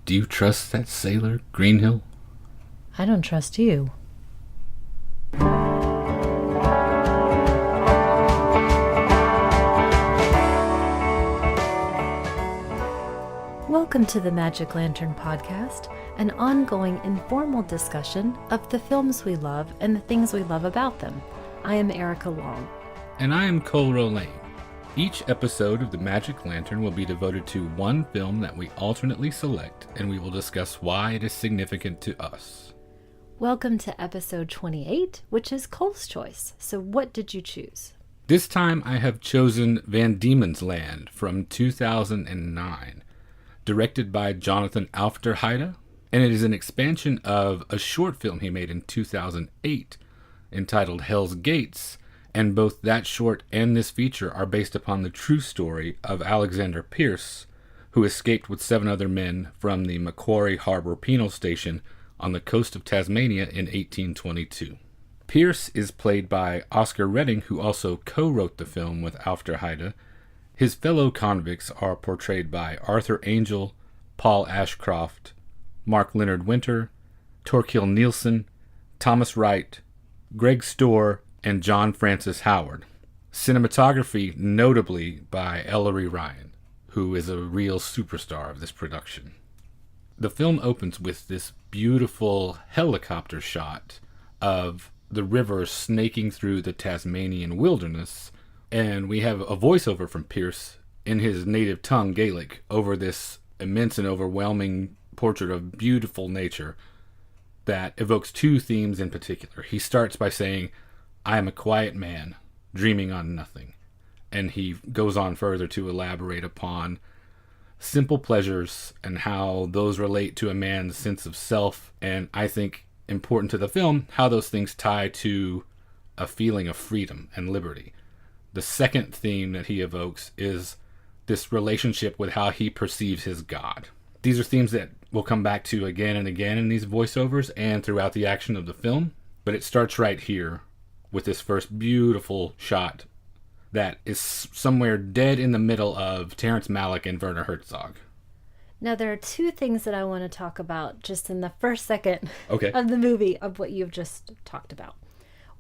Do you trust that sailor, Greenhill? I don't trust you. Welcome to the Magic Lantern Podcast, an ongoing informal discussion of the films we love and the things we love about them. I am Erica Long. And I am Cole Rolane. Each episode of the Magic Lantern will be devoted to one film that we alternately select, and we will discuss why it is significant to us. Welcome to episode 28, which is Cole's choice. So what did you choose? This time I have chosen Van Diemen's Land from 2009, directed by Jonathan Aufderheide, and it is an expansion of a short film he made in 2008 entitled Hell's Gates, and both that short and this feature are based upon the true story of Alexander Pierce, who escaped with 7 other men from the Macquarie Harbour Penal Station on the coast of Tasmania in 1822. Pierce is played by Oscar Redding, who also co-wrote the film with Aufderheide. His fellow convicts are portrayed by Arthur Angel, Paul Ashcroft, Mark Leonard Winter, Torquil Nielsen, Thomas Wright, Greg Storr, and John Francis Howard. Cinematography notably by Ellery Ryan, who is a real superstar of this production. The film opens with this beautiful helicopter shot of the river snaking through the Tasmanian wilderness, and we have a voiceover from Pierce in his native tongue, Gaelic, over this immense and overwhelming portrait of beautiful nature that evokes 2 themes in particular. He starts by saying, "I am a quiet man, dreaming on nothing." And he goes on further to elaborate upon simple pleasures and how those relate to a man's sense of self, and I think important to the film, how those things tie to a feeling of freedom and liberty. The second theme that he evokes is this relationship with how he perceives his God. These are themes that we'll come back to again and again in these voiceovers and throughout the action of the film, but it starts right here with this first beautiful shot that is somewhere dead in the middle of Terrence Malick and Werner Herzog. Now, there are 2 things that I want to talk about just in the first second Okay. of the movie of what you've just talked about.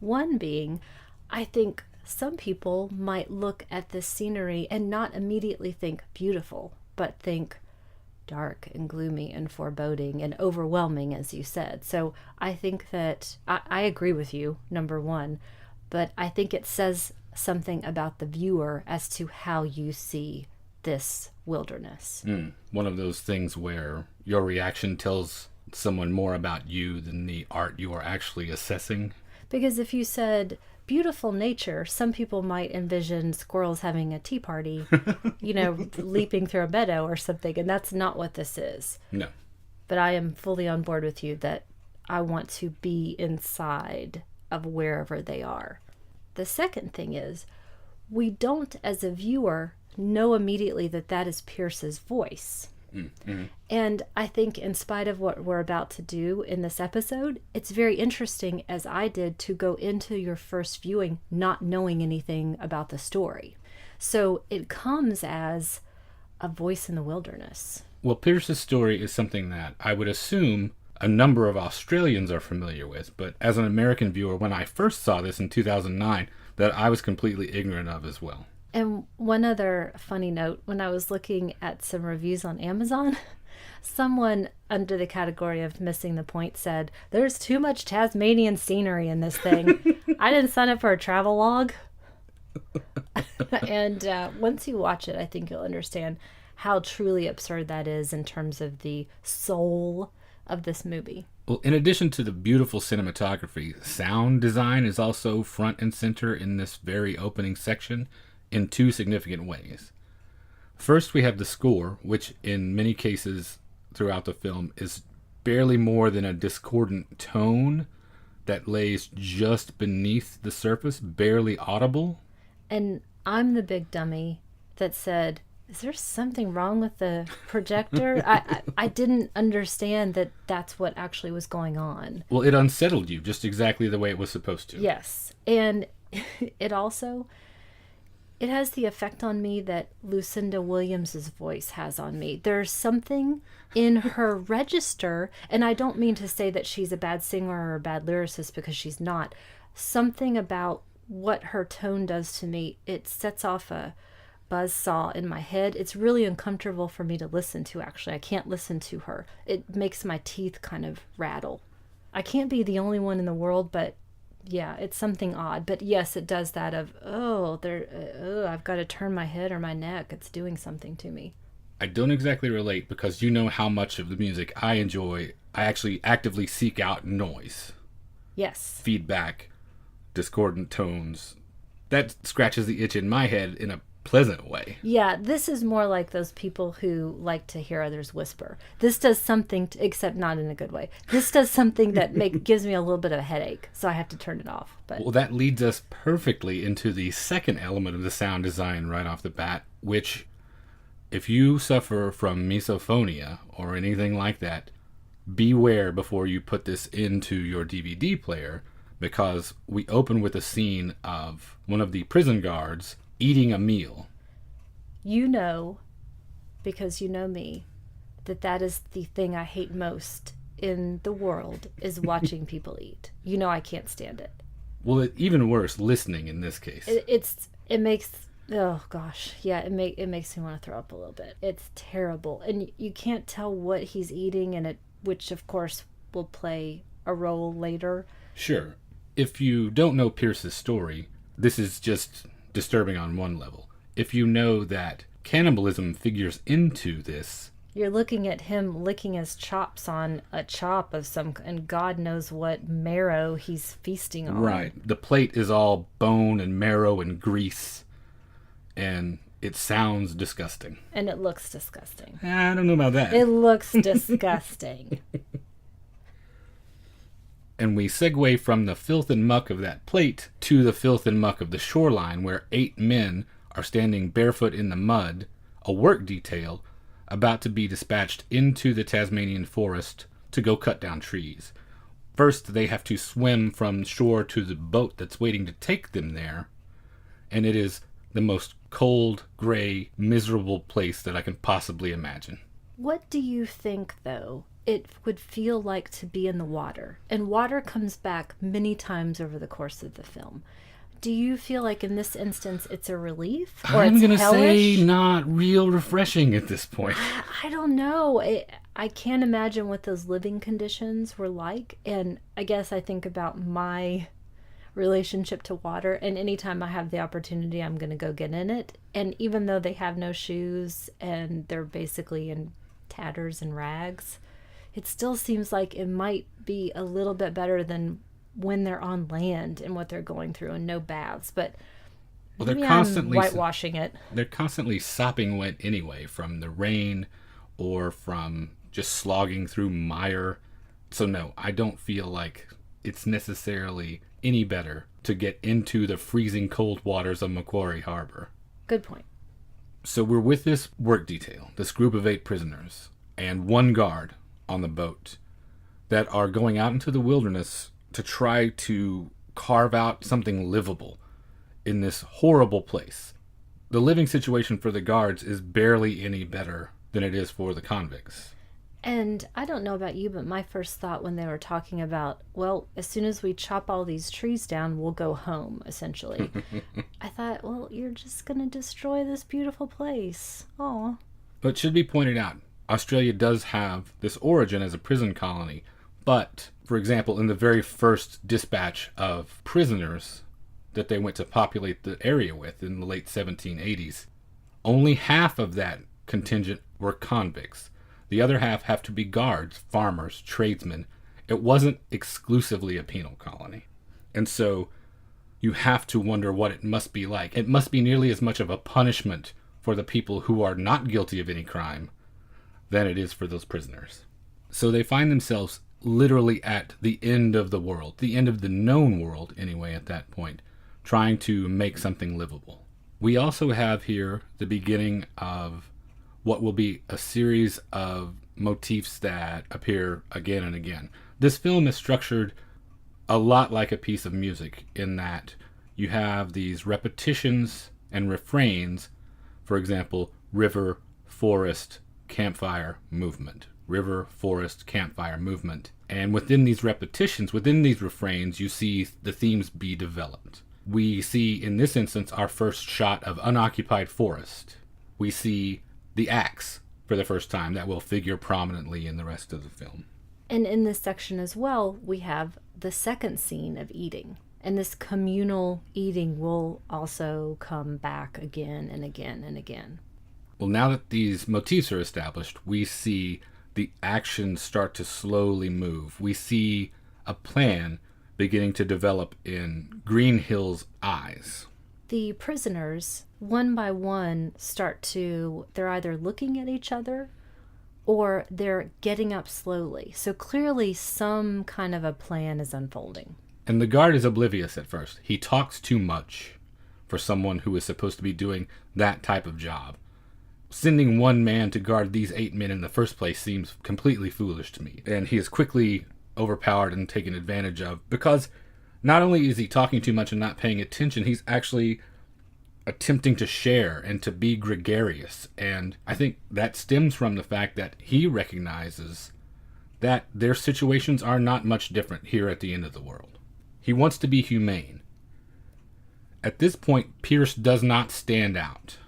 One being, I think some people might look at this scenery and not immediately think beautiful, but think dark and gloomy and foreboding and overwhelming, as you said. So I think that I agree with you, number one, but I think it says something about the viewer as to how you see this wilderness. One of those things where your reaction tells someone more about you than the art you are actually assessing. Because if you said beautiful nature, some people might envision squirrels having a tea party, leaping through a meadow or something, and that's not what this is. No. But I am fully on board with you that I want to be inside of wherever they are. The second thing is, we don't, as a viewer, know immediately that that is Pierce's voice. Mm-hmm. And I think in spite of what we're about to do in this episode, it's very interesting, as I did, to go into your first viewing not knowing anything about the story. So it comes as a voice in the wilderness. Well, Pierce's story is something that I would assume a number of Australians are familiar with, but as an American viewer, when I first saw this in 2009, that I was completely ignorant of as well. And one other funny note, when I was looking at some reviews on Amazon, someone under the category of missing the point said, "There's too much Tasmanian scenery in this thing." I didn't sign up for a travel log. And once you watch it, I think you'll understand how truly absurd that is in terms of the soul of this movie. Well, in addition to the beautiful cinematography, sound design is also front and center in this very opening section in 2 significant ways. First, we have the score, which in many cases throughout the film is barely more than a discordant tone that lays just beneath the surface, barely audible. And I'm the big dummy that said, is there something wrong with the projector? I didn't understand that that's what actually was going on. Well, it unsettled you just exactly the way it was supposed to. Yes. And it also, It has the effect on me that Lucinda Williams's voice has on me. There's something in her register, and I don't mean to say that she's a bad singer or a bad lyricist, because she's not. Something about what her tone does to me, it sets off a buzzsaw in my head. It's really uncomfortable for me to listen to, actually. I can't listen to her. It makes my teeth kind of rattle. I can't be the only one in the world, but yeah, it's something odd. But yes, it does that of, I've got to turn my head or my neck. It's doing something to me. I don't exactly relate, because you know how much of the music I enjoy, I actually actively seek out noise. Yes. Feedback, discordant tones. That scratches the itch in my head in a pleasant way. Yeah, this is more like those people who like to hear others whisper. This does something, except not in a good way. This does something that gives me a little bit of a headache, so I have to turn it off. But well, that leads us perfectly into the second element of the sound design right off the bat, which, if you suffer from misophonia or anything like that, beware before you put this into your DVD player, because we open with a scene of one of the prison guards eating a meal. You know, because you know me, that is the thing I hate most in the world, is watching people eat. You know I can't stand it. Well, even worse, listening in this case. It makes, oh gosh, yeah, it makes me want to throw up a little bit. It's terrible. And you can't tell what he's eating, and which of course will play a role later. Sure. If you don't know Pierce's story, this is just disturbing on one level. If you know that cannibalism figures into this, you're looking at him licking his chops on a chop of some, and God knows what marrow he's feasting on. Right. The plate is all bone and marrow and grease, and it sounds disgusting. And it looks disgusting. I don't know about that. It looks disgusting. And we segue from the filth and muck of that plate to the filth and muck of the shoreline, where 8 men are standing barefoot in the mud, a work detail, about to be dispatched into the Tasmanian forest to go cut down trees. First, they have to swim from shore to the boat that's waiting to take them there, and it is the most cold, gray, miserable place that I can possibly imagine. What do you think, though, it would feel like to be in the water? And water comes back many times over the course of the film. Do you feel like in this instance it's a relief? Or I'm going to hellish? say not real refreshing at this point. I don't know. I can't imagine what those living conditions were like. And I guess I think about my relationship to water, and anytime I have the opportunity, I'm going to go get in it. And even though they have no shoes and they're basically in tatters and rags, it still seems like it might be a little bit better than when they're on land and what they're going through, and no baths. But well, maybe they're constantly I'm whitewashing it. They're constantly sopping wet anyway, from the rain or from just slogging through mire. So no, I don't feel like it's necessarily any better to get into the freezing cold waters of Macquarie Harbor. Good point. So we're with this work detail, this group of 8 prisoners, and 1 guard on the boat that are going out into the wilderness to try to carve out something livable in this horrible place. The living situation for the guards is barely any better than it is for the convicts. And I don't know about you, but my first thought when they were talking about, well, as soon as we chop all these trees down, we'll go home, essentially. I thought, well, you're just going to destroy this beautiful place. Aw. But it should be pointed out, Australia does have this origin as a prison colony. But, for example, in the very first dispatch of prisoners that they went to populate the area with in the late 1780s, only half of that contingent were convicts. The other half have to be guards, farmers, tradesmen. It wasn't exclusively a penal colony. And so you have to wonder what it must be like. It must be nearly as much of a punishment for the people who are not guilty of any crime than it is for those prisoners. So they find themselves literally at the end of the world, the end of the known world anyway at that point, trying to make something livable. We also have here the beginning of what will be a series of motifs that appear again and again. This film is structured a lot like a piece of music in that you have these repetitions and refrains, for example, river, forest, campfire, movement. River, forest, campfire, movement. And within these repetitions, within these refrains, you see the themes be developed. We see, in this instance, our first shot of unoccupied forest. We see the axe for the first time. That will figure prominently in the rest of the film. And in this section as well, we have the second scene of eating. And this communal eating will also come back again and again and again. Well, now that these motifs are established, we see the action start to slowly move. We see a plan beginning to develop in Greenhill's eyes. The prisoners, one by one, they're either looking at each other or they're getting up slowly. So clearly some kind of a plan is unfolding. And the guard is oblivious at first. He talks too much for someone who is supposed to be doing that type of job. Sending one man to guard these 8 men in the first place seems completely foolish to me. And he is quickly overpowered and taken advantage of, because not only is he talking too much and not paying attention, he's actually attempting to share and to be gregarious. And I think that stems from the fact that he recognizes that their situations are not much different here at the end of the world. He wants to be humane. At this point, Pierce does not stand out.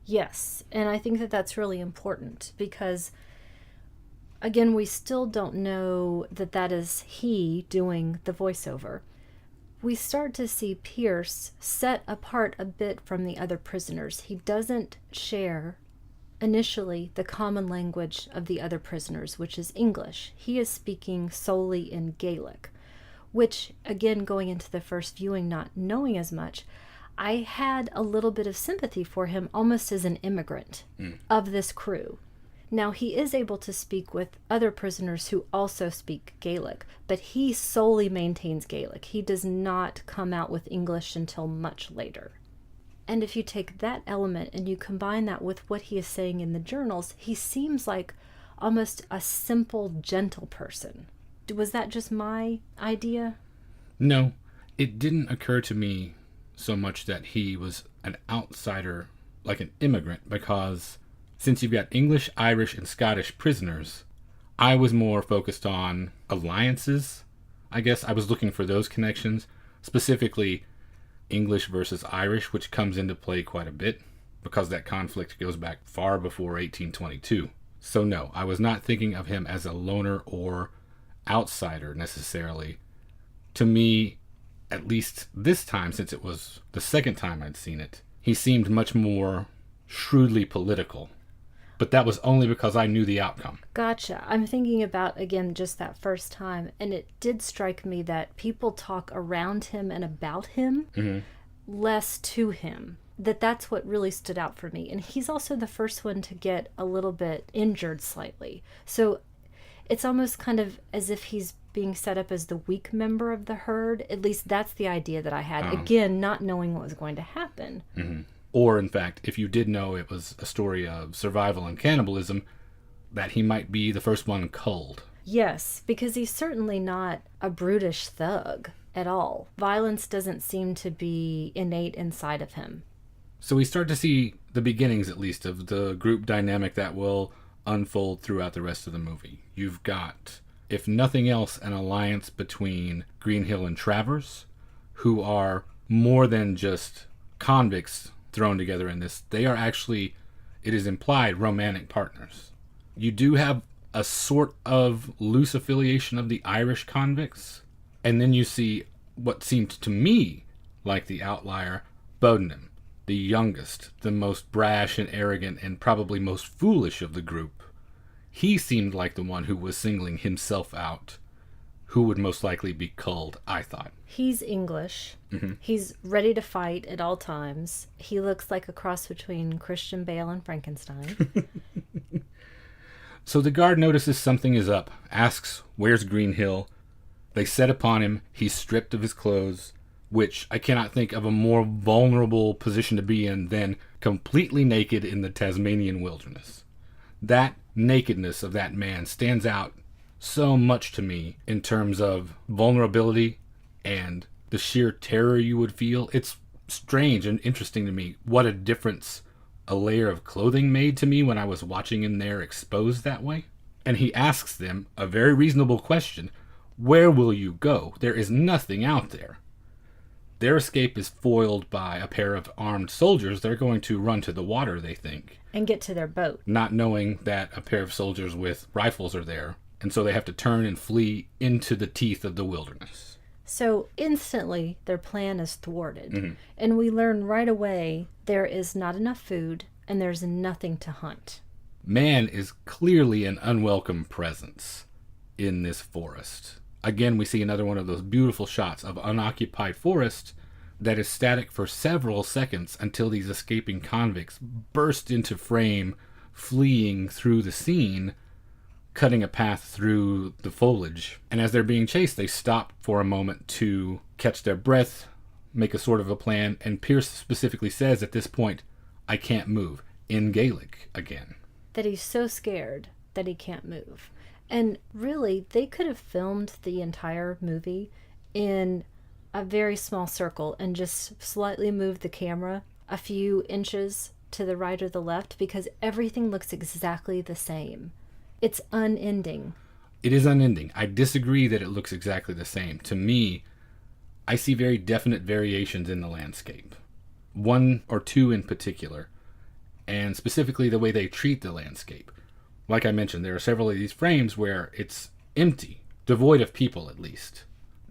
Yes, and I think that that's really important because, again, we still don't know that that is he doing the voiceover. We start to see Pierce set apart a bit from the other prisoners. He doesn't share initially the common language of the other prisoners, which is English. He is speaking solely in Gaelic, which, again, going into the first viewing, not knowing as much, I had a little bit of sympathy for him almost as an immigrant of this crew. Now, he is able to speak with other prisoners who also speak Gaelic, but he solely maintains Gaelic. He does not come out with English until much later. And if you take that element and you combine that with what he is saying in the journals, he seems like almost a simple, gentle person. Was that just my idea? No, it didn't occur to me so much that he was an outsider, like an immigrant, because since you've got English, Irish, and Scottish prisoners, I was more focused on alliances. I guess I was looking for those connections, specifically English versus Irish, which comes into play quite a bit because that conflict goes back far before 1822. So no, I was not thinking of him as a loner or outsider necessarily. To me, at least this time, since it was the second time I'd seen it, he seemed much more shrewdly political. But that was only because I knew the outcome. Gotcha. I'm thinking about, again, just that first time, and it did strike me that people talk around him and about him, less to him. That's what really stood out for me. And he's also the first one to get a little bit injured slightly. So it's almost kind of as if he's being set up as the weak member of the herd. At least that's the idea that I had. Again, not knowing what was going to happen. Mm-hmm. Or, in fact, if you did know it was a story of survival and cannibalism, that he might be the first one culled. Yes, because he's certainly not a brutish thug at all. Violence doesn't seem to be innate inside of him. So we start to see the beginnings, at least, of the group dynamic that will unfold throughout the rest of the movie. You've got, if nothing else, an alliance between Greenhill and Travers, who are more than just convicts thrown together in this. They are actually, it is implied, romantic partners. You do have a sort of loose affiliation of the Irish convicts, and then you see what seemed to me like the outlier, Bodenham, the youngest, the most brash and arrogant, and probably most foolish of the group. He seemed like the one who was singling himself out, who would most likely be culled, I thought. He's English. Mm-hmm. He's ready to fight at all times. He looks like a cross between Christian Bale and Frankenstein. So the guard notices something is up, asks, "Where's Greenhill?" They set upon him. He's stripped of his clothes, which I cannot think of a more vulnerable position to be in than completely naked in the Tasmanian wilderness. That nakedness of that man stands out so much to me in terms of vulnerability and the sheer terror you would feel. It's strange and interesting to me what a difference a layer of clothing made to me when I was watching him there exposed that way. And he asks them a very reasonable question. Where will you go? There is nothing out there. Their escape is foiled by a pair of armed soldiers. They're going to run to the water, they think. And get to their boat. Not knowing that a pair of soldiers with rifles are there. And so they have to turn and flee into the teeth of the wilderness. So instantly, their plan is thwarted. Mm-hmm. And we learn right away there is not enough food and there's nothing to hunt. Man is clearly an unwelcome presence in this forest. Again, we see another one of those beautiful shots of unoccupied forest that is static for several seconds until these escaping convicts burst into frame, fleeing through the scene, cutting a path through the foliage. And as they're being chased, they stop for a moment to catch their breath, make a sort of a plan, and Pierce specifically says at this point, "I can't move," in Gaelic again. That he's so scared that he can't move. And really, they could have filmed the entire movie in a very small circle and just slightly moved the camera a few inches to the right or the left because everything looks exactly the same. It's unending. It is unending. I disagree that it looks exactly the same. To me, I see very definite variations in the landscape. One or two in particular, and specifically the way they treat the landscape. Like I mentioned, there are several of these frames where it's empty, devoid of people at least,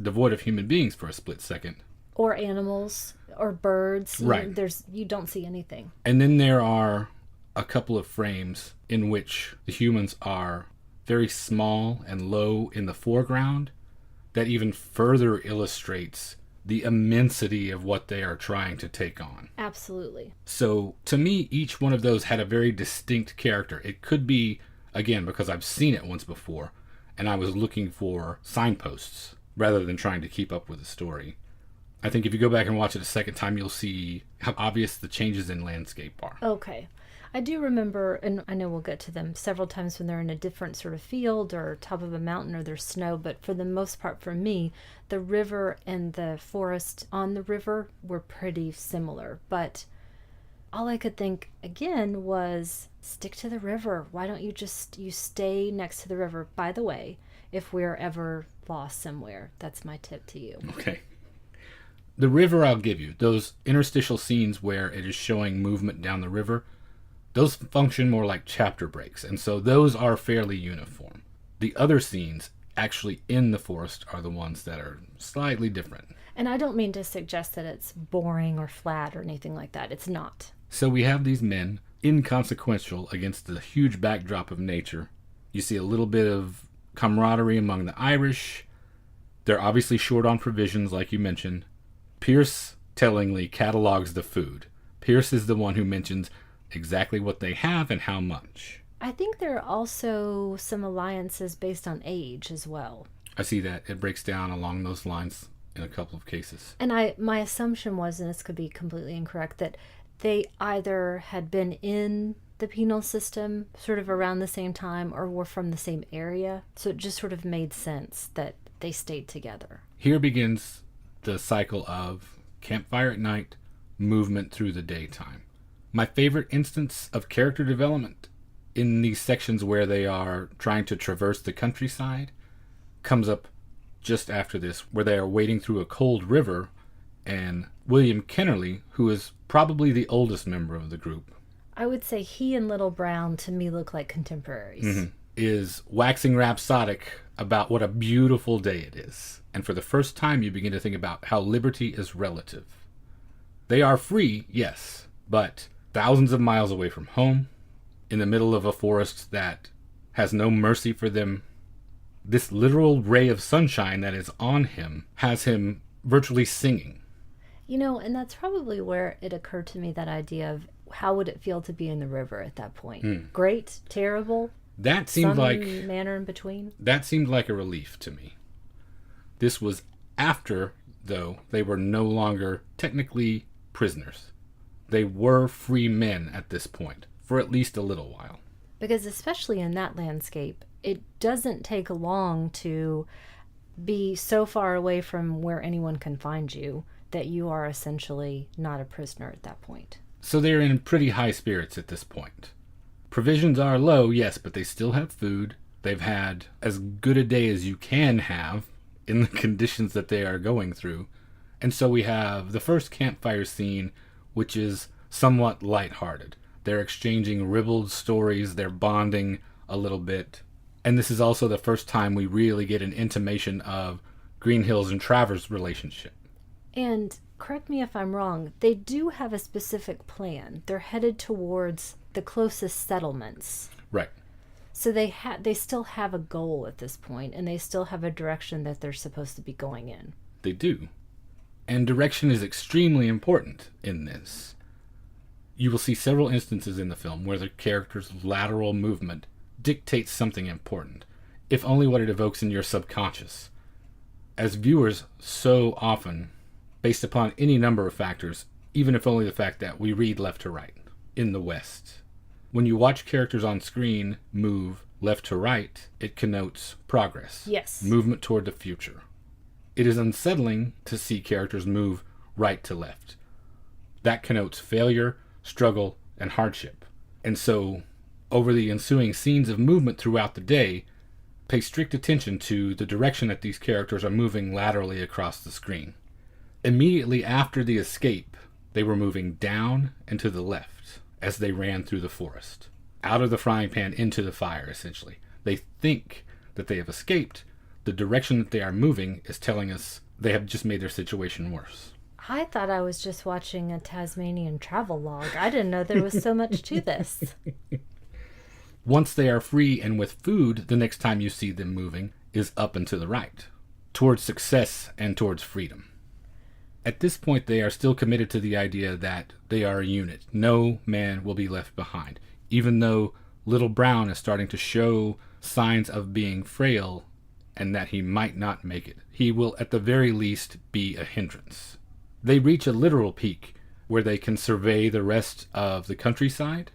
devoid of human beings for a split second. Or animals, or birds. Right. You don't see anything. And then there are a couple of frames in which the humans are very small and low in the foreground that even further illustrates the immensity of what they are trying to take on. Absolutely. So to me, each one of those had a very distinct character. It could be, again, because I've seen it once before and I was looking for signposts rather than trying to keep up with the story. I think if you go back and watch it a second time, you'll see how obvious the changes in landscape are. Okay. I do remember, and I know we'll get to them several times when they're in a different sort of field or top of a mountain or there's snow, but for the most part for me, the river and the forest on the river were pretty similar. But all I could think again was stick to the river. Why don't you stay next to the river? By the way, if we're ever lost somewhere, that's my tip to you. Okay. The river I'll give you. Those interstitial scenes where it is showing movement down the river, those function more like chapter breaks, and so those are fairly uniform. The other scenes actually in the forest are the ones that are slightly different. And I don't mean to suggest that it's boring or flat or anything like that. It's not. So we have these men, inconsequential against the huge backdrop of nature. You see a little bit of camaraderie among the Irish. They're obviously short on provisions, like you mentioned. Pierce tellingly catalogs the food. Pierce is the one who mentions exactly what they have and how much. I think there are also some alliances based on age as well. I see that. It breaks down along those lines in a couple of cases. And my assumption was, and this could be completely incorrect, that they either had been in the penal system sort of around the same time or were from the same area. So it just sort of made sense that they stayed together. Here begins the cycle of campfire at night, movement through the daytime. My favorite instance of character development in these sections where they are trying to traverse the countryside comes up just after this, where they are wading through a cold river, and William Kennerly, who is probably the oldest member of the group, I would say he and Little Brown to me look like contemporaries. is waxing rhapsodic about what a beautiful day it is. And for the first time, you begin to think about how liberty is relative. They are free, yes, but thousands of miles away from home, in the middle of a forest that has no mercy for them. This literal ray of sunshine that is on him has him virtually singing. You know, and that's probably where it occurred to me, that idea of how would it feel to be in the river at that point? Great, terrible, That seemed some manner in between. That seemed like a relief to me. This was after, though, they were no longer technically prisoners. They were free men at this point, for at least a little while. Because especially in that landscape, it doesn't take long to be so far away from where anyone can find you that you are essentially not a prisoner at that point. So they're in pretty high spirits at this point. Provisions are low, yes, but they still have food. They've had as good a day as you can have in the conditions that they are going through. And so we have the first campfire scene, which is somewhat lighthearted. They're exchanging ribald stories, they're bonding a little bit. And this is also the first time we really get an intimation of Greenhill's and Travers' relationship. And correct me if I'm wrong, they do have a specific plan. They're headed towards the closest settlements. Right. So they still have a goal at this point, and they still have a direction that they're supposed to be going in. They do. And direction is extremely important in this. You will see several instances in the film where the character's lateral movement dictates something important, if only what it evokes in your subconscious. As viewers, so often, based upon any number of factors, even if only the fact that we read left to right in the West. When you watch characters on screen move left to right, it connotes progress. Yes. Movement toward the future. It is unsettling to see characters move right to left. That connotes failure, struggle, and hardship. And so, over the ensuing scenes of movement throughout the day, pay strict attention to the direction that these characters are moving laterally across the screen. Immediately after the escape, they were moving down and to the left as they ran through the forest, out of the frying pan into the fire, essentially. They think that they have escaped. The direction that they are moving is telling us they have just made their situation worse. I thought I was just watching a Tasmanian travel log. I didn't know there was so much to this. Once they are free and with food, the next time you see them moving is up and to the right, towards success and towards freedom. At this point, they are still committed to the idea that they are a unit. No man will be left behind. Even though Little Brown is starting to show signs of being frail and that he might not make it, he will at the very least be a hindrance. They reach a literal peak where they can survey the rest of the countryside,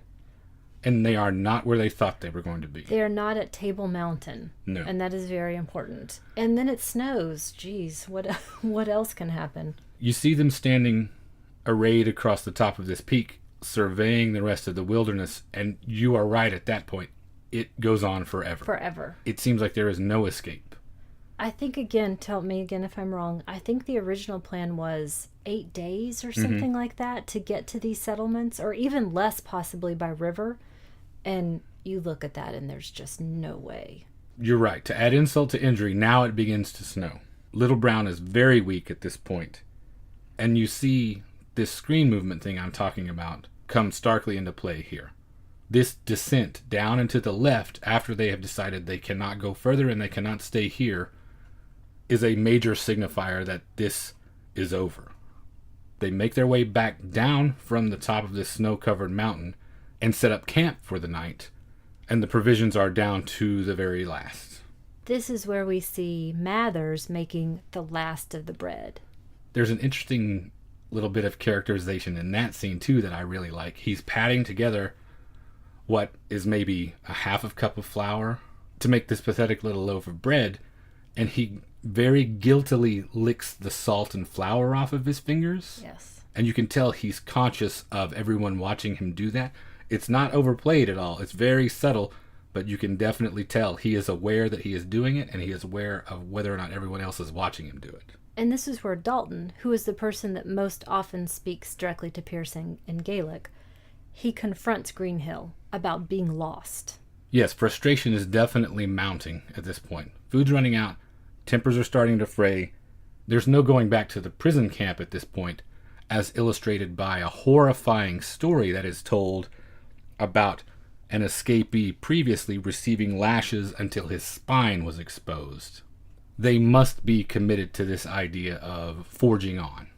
and they are not where they thought they were going to be. They are not at Table Mountain. No. And that is very important. And then it snows. Jeez, what else can happen? You see them standing arrayed across the top of this peak, surveying the rest of the wilderness, and you are right at that point. It goes on forever. Forever. It seems like there is no escape. I think, again, tell me again if I'm wrong, I think the original plan was 8 days or something like that to get to these settlements, or even less possibly by river. And you look at that and there's just no way. You're right. To add insult to injury, now it begins to snow. Little Brown is very weak at this point. And you see this screen movement thing I'm talking about come starkly into play here. This descent down and to the left after they have decided they cannot go further and they cannot stay here is a major signifier that this is over. They make their way back down from the top of this snow-covered mountain and set up camp for the night, and the provisions are down to the very last. This is where we see Mathers making the last of the bread. There's an interesting little bit of characterization in that scene, too, that I really like. He's patting together what is maybe a half a cup of flour to make this pathetic little loaf of bread, and he very guiltily licks the salt and flour off of his fingers. Yes. And you can tell he's conscious of everyone watching him do that. It's not overplayed at all. It's very subtle, but you can definitely tell he is aware that he is doing it, and he is aware of whether or not everyone else is watching him do it. And this is where Dalton, who is the person that most often speaks directly to Pierce in Gaelic, he confronts Greenhill about being lost. Yes, frustration is definitely mounting at this point. Food's running out. Tempers are starting to fray. There's no going back to the prison camp at this point, as illustrated by a horrifying story that is told about an escapee previously receiving lashes until his spine was exposed. They must be committed to this idea of forging on.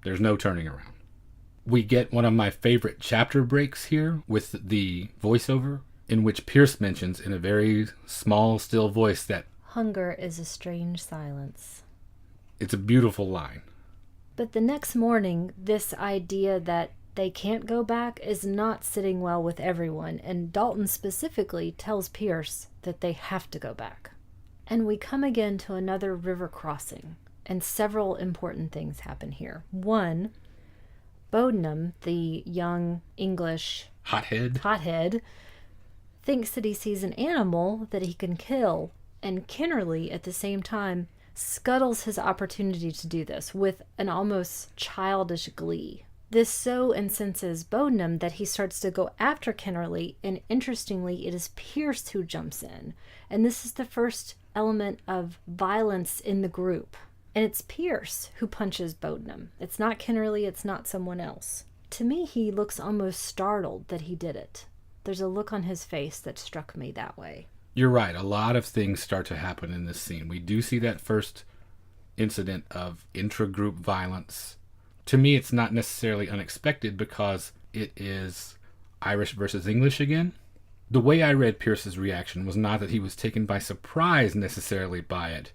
There's no turning around. We get one of my favorite chapter breaks here with the voiceover, in which Pierce mentions in a very small, still voice that hunger is a strange silence. It's a beautiful line. But the next morning, this idea that they can't go back is not sitting well with everyone, and Dalton specifically tells Pierce that they have to go back. And we come again to another river crossing. And several important things happen here. One, Bodenham, the young English hothead, thinks that he sees an animal that he can kill. And Kennerly, at the same time, scuttles his opportunity to do this with an almost childish glee. This so incenses Bodenham that he starts to go after Kennerly, and interestingly, it is Pierce who jumps in. And this is the first element of violence in the group. And it's Pierce who punches Bodenham. It's not Kennerly, it's not someone else. To me, he looks almost startled that he did it. There's a look on his face that struck me that way. You're right. A lot of things start to happen in this scene. We do see that first incident of intra-group violence. To me, it's not necessarily unexpected because it is Irish versus English again. The way I read Pierce's reaction was not that he was taken by surprise necessarily by it,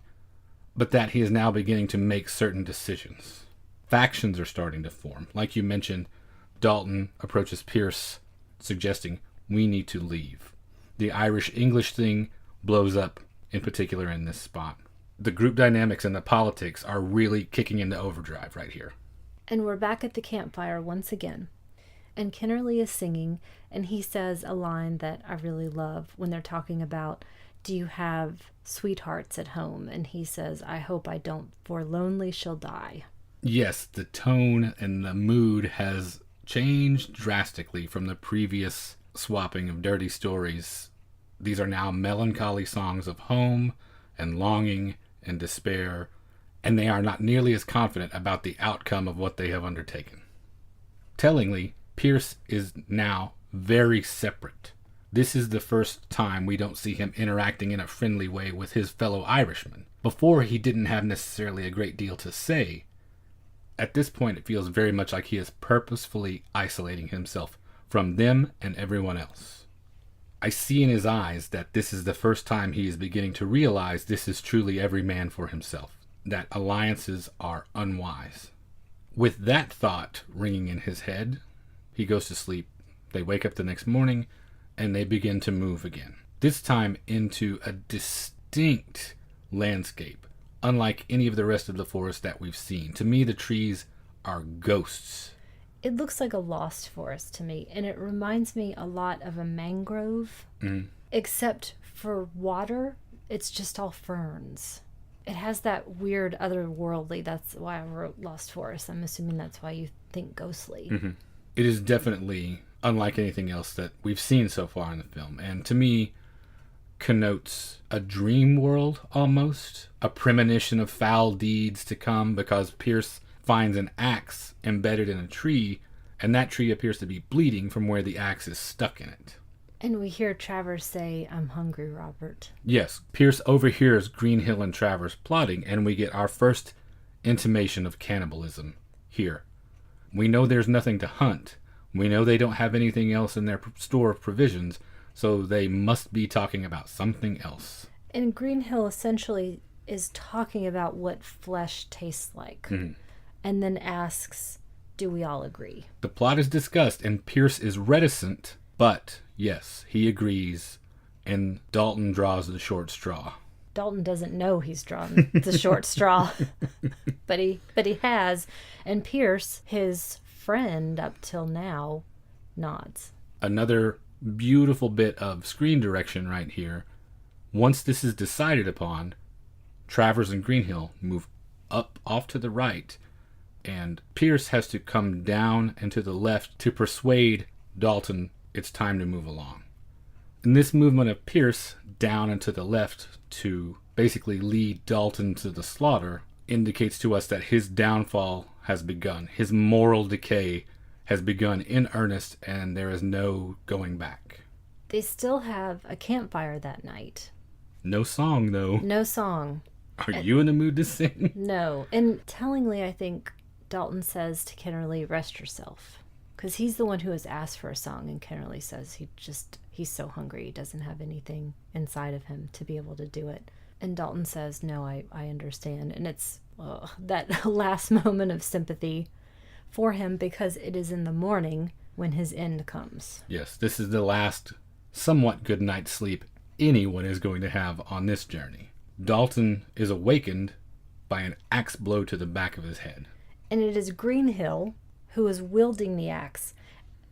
but that he is now beginning to make certain decisions. Factions are starting to form. Like you mentioned, Dalton approaches Pierce, suggesting, we need to leave. The Irish-English thing blows up, in particular in this spot. The group dynamics and the politics are really kicking into overdrive right here. And we're back at the campfire once again. And Kennerly is singing, and he says a line that I really love when they're talking about, do you have sweethearts at home? And he says, I hope I don't, for lonely she'll die. Yes, the tone and the mood has changed drastically from the previous swapping of dirty stories. These are now melancholy songs of home and longing and despair, and they are not nearly as confident about the outcome of what they have undertaken. Tellingly, Pierce is now very separate. This is the first time we don't see him interacting in a friendly way with his fellow Irishmen. Before, he didn't have necessarily a great deal to say. At this point, it feels very much like he is purposefully isolating himself from them and everyone else. I see in his eyes that this is the first time he is beginning to realize this is truly every man for himself, that alliances are unwise. With that thought ringing in his head, he goes to sleep. They wake up the next morning, and they begin to move again. This time into a distinct landscape, unlike any of the rest of the forest that we've seen. To me, the trees are ghosts. It looks like a lost forest to me, and it reminds me a lot of a mangrove, except for water, it's just all ferns. It has that weird otherworldly, that's why I wrote Lost Forest. I'm assuming that's why you think ghostly. Mm-hmm. It is definitely unlike anything else that we've seen so far in the film, and to me connotes a dream world almost, a premonition of foul deeds to come, because Pierce finds an axe embedded in a tree, and that tree appears to be bleeding from where the axe is stuck in it. And we hear Travers say, I'm hungry, Robert. Yes, Pierce overhears Greenhill and Travers plotting, and we get our first intimation of cannibalism here. We know there's nothing to hunt. We know they don't have anything else in their store of provisions, so they must be talking about something else. And Greenhill essentially is talking about what flesh tastes like, and then asks, do we all agree? The plot is discussed, and Pierce is reticent, but yes, he agrees, and Dalton draws the short straw. Dalton doesn't know he's drawn the short straw, but he has, and Pierce, his friend up till now, nods. Another beautiful bit of screen direction right here. Once this is decided upon, Travers and Greenhill move up off to the right, and Pierce has to come down and to the left to persuade Dalton it's time to move along. And this movement of Pierce down and to the left to basically lead Dalton to the slaughter indicates to us that his downfall has begun. His moral decay has begun in earnest, and there is no going back. They still have a campfire that night. No song, though. No song. Are you in the mood to sing? No. And tellingly, I think Dalton says to Kennerly, rest yourself. Because he's the one who has asked for a song, and Kennerly says he's so hungry, he doesn't have anything inside of him to be able to do it. And Dalton says, no, I understand. And it's that last moment of sympathy for him, because it is in the morning when his end comes. Yes, this is the last somewhat good night's sleep anyone is going to have on this journey. Dalton is awakened by an axe blow to the back of his head. And it is Greenhill who is wielding the axe.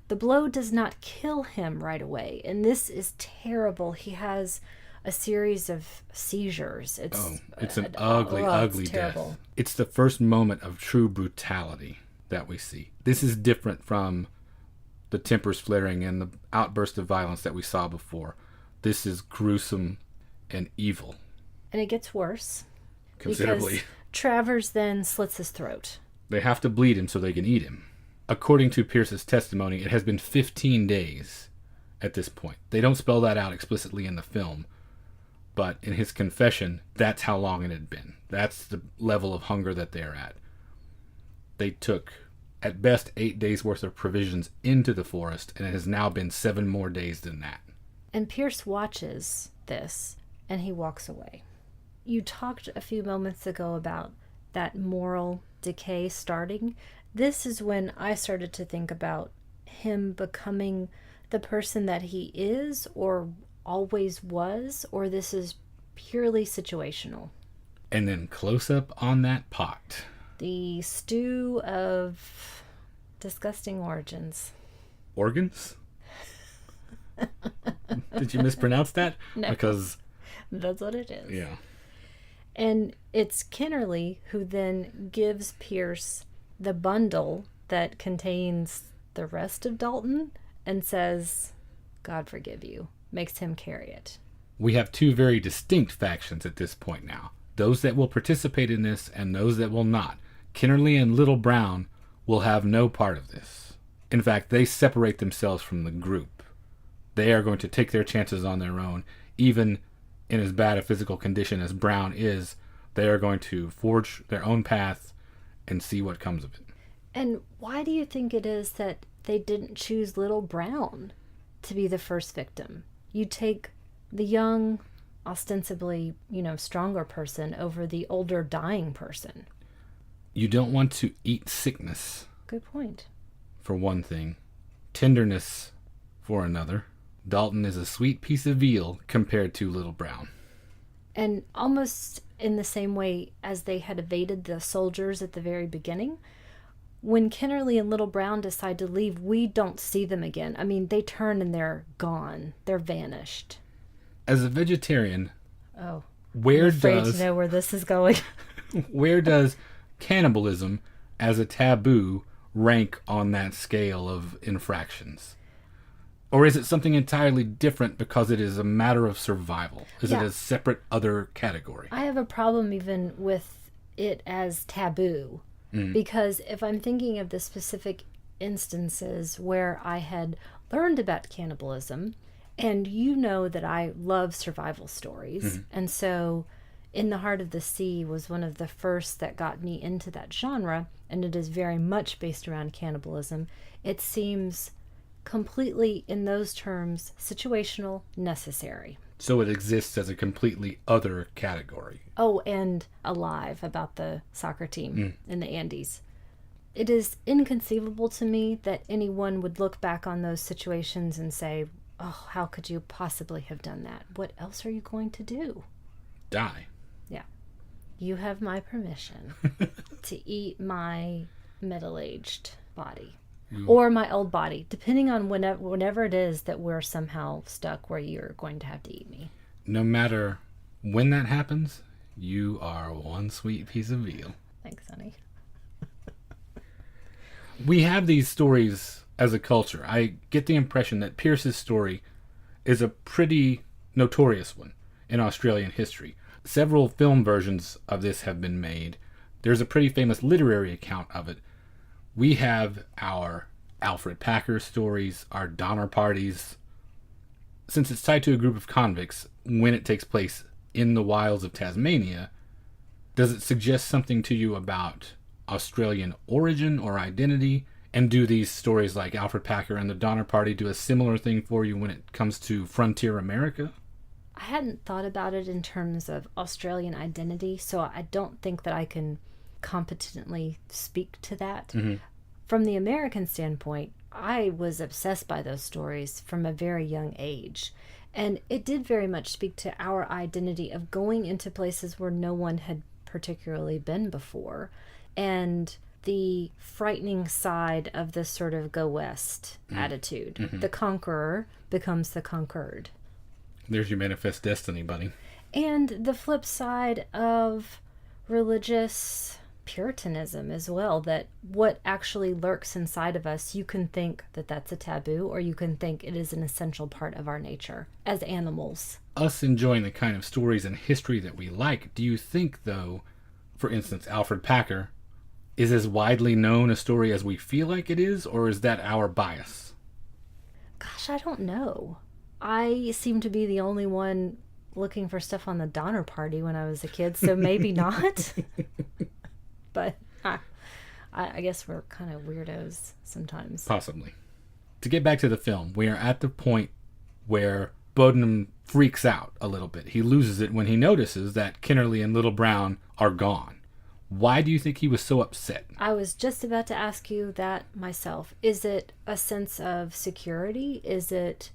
The blow does not kill him right away, and this is terrible. He has a series of seizures. It's an ugly death. It's the first moment of true brutality that we see. This is different from the tempers flaring and the outburst of violence that we saw before. This is gruesome and evil. And it gets worse. Considerably. Because Travers then slits his throat. They have to bleed him so they can eat him. According to Pierce's testimony, it has been 15 days at this point. They don't spell that out explicitly in the film, but in his confession, that's how long it had been. That's the level of hunger that they're at. They took, at best, 8 days worth of provisions into the forest, and it has now been 7 more days than that. And Pierce watches this, and he walks away. You talked a few moments ago about that moral decay starting. This is when I started to think about him becoming the person that he is or always was, or this is purely situational. And then close up on that pot. The stew of disgusting origins. Organs? Did you mispronounce that? No. Because that's what it is. Yeah. And it's Kennerly who then gives Pierce the bundle that contains the rest of Dalton and says, God forgive you, makes him carry it. We have 2 very distinct factions at this point now. Those that will participate in this and those that will not. Kennerly and Little Brown will have no part of this. In fact, they separate themselves from the group. They are going to take their chances on their own. Even in as bad a physical condition as Brown is, they are going to forge their own path and see what comes of it. And why do you think it is that they didn't choose Little Brown to be the first victim? You take the young, ostensibly, stronger person over the older, dying person. You don't want to eat sickness. Good point. For one thing. Tenderness for another. Dalton is a sweet piece of veal compared to Little Brown. And almost in the same way as they had evaded the soldiers at the very beginning, when Kennerly and Little Brown decide to leave, we don't see them again. I mean, they turn and they're gone. They're vanished. As a vegetarian, I'm afraid to know where this is going. Where does cannibalism as a taboo rank on that scale of infractions? Or is it something entirely different because it is a matter of survival? Is it a separate other category? I have a problem even with it as taboo. Because if I'm thinking of the specific instances where I had learned about cannibalism, and you know that I love survival stories, and so In the Heart of the Sea was one of the first that got me into that genre, and it is very much based around cannibalism. It seems completely, in those terms, situational, necessary. So it exists as a completely other category. Oh, and Alive, about the soccer team in the Andes. It is inconceivable to me that anyone would look back on those situations and say, oh, how could you possibly have done that? What else are you going to do? Die. Yeah. You have my permission to eat my middle-aged body. Or my old body, depending on whenever it is that we're somehow stuck where you're going to have to eat me. No matter when that happens, you are one sweet piece of veal. Thanks, honey. We have these stories as a culture. I get the impression that Pierce's story is a pretty notorious one in Australian history. Several film versions of this have been made. There's a pretty famous literary account of it. We have our Alfred Packer stories, our Donner Parties. Since it's tied to a group of convicts, when it takes place in the wilds of Tasmania, does it suggest something to you about Australian origin or identity? And do these stories like Alfred Packer and the Donner Party do a similar thing for you when it comes to frontier America? I hadn't thought about it in terms of Australian identity, so I don't think that I can competently speak to that. Mm-hmm. From the American standpoint, I was obsessed by those stories from a very young age. And it did very much speak to our identity of going into places where no one had particularly been before. And the frightening side of this sort of go west attitude. Mm-hmm. The conqueror becomes the conquered. There's your manifest destiny, buddy. And the flip side of religious Puritanism as well, that what actually lurks inside of us, you can think that that's a taboo, or you can think it is an essential part of our nature as animals. Us enjoying the kind of stories and history that we like, do you think, though, for instance, Alfred Packer is as widely known a story as we feel like it is, or is that our bias? Gosh, I don't know. I seem to be the only one looking for stuff on the Donner Party when I was a kid, so maybe not. But I guess we're kind of weirdos sometimes. Possibly. To get back to the film, we are at the point where Bodenham freaks out a little bit. He loses it when he notices that Kennerly and Little Brown are gone. Why do you think he was so upset? I was just about to ask you that myself. Is it a sense of security? Is it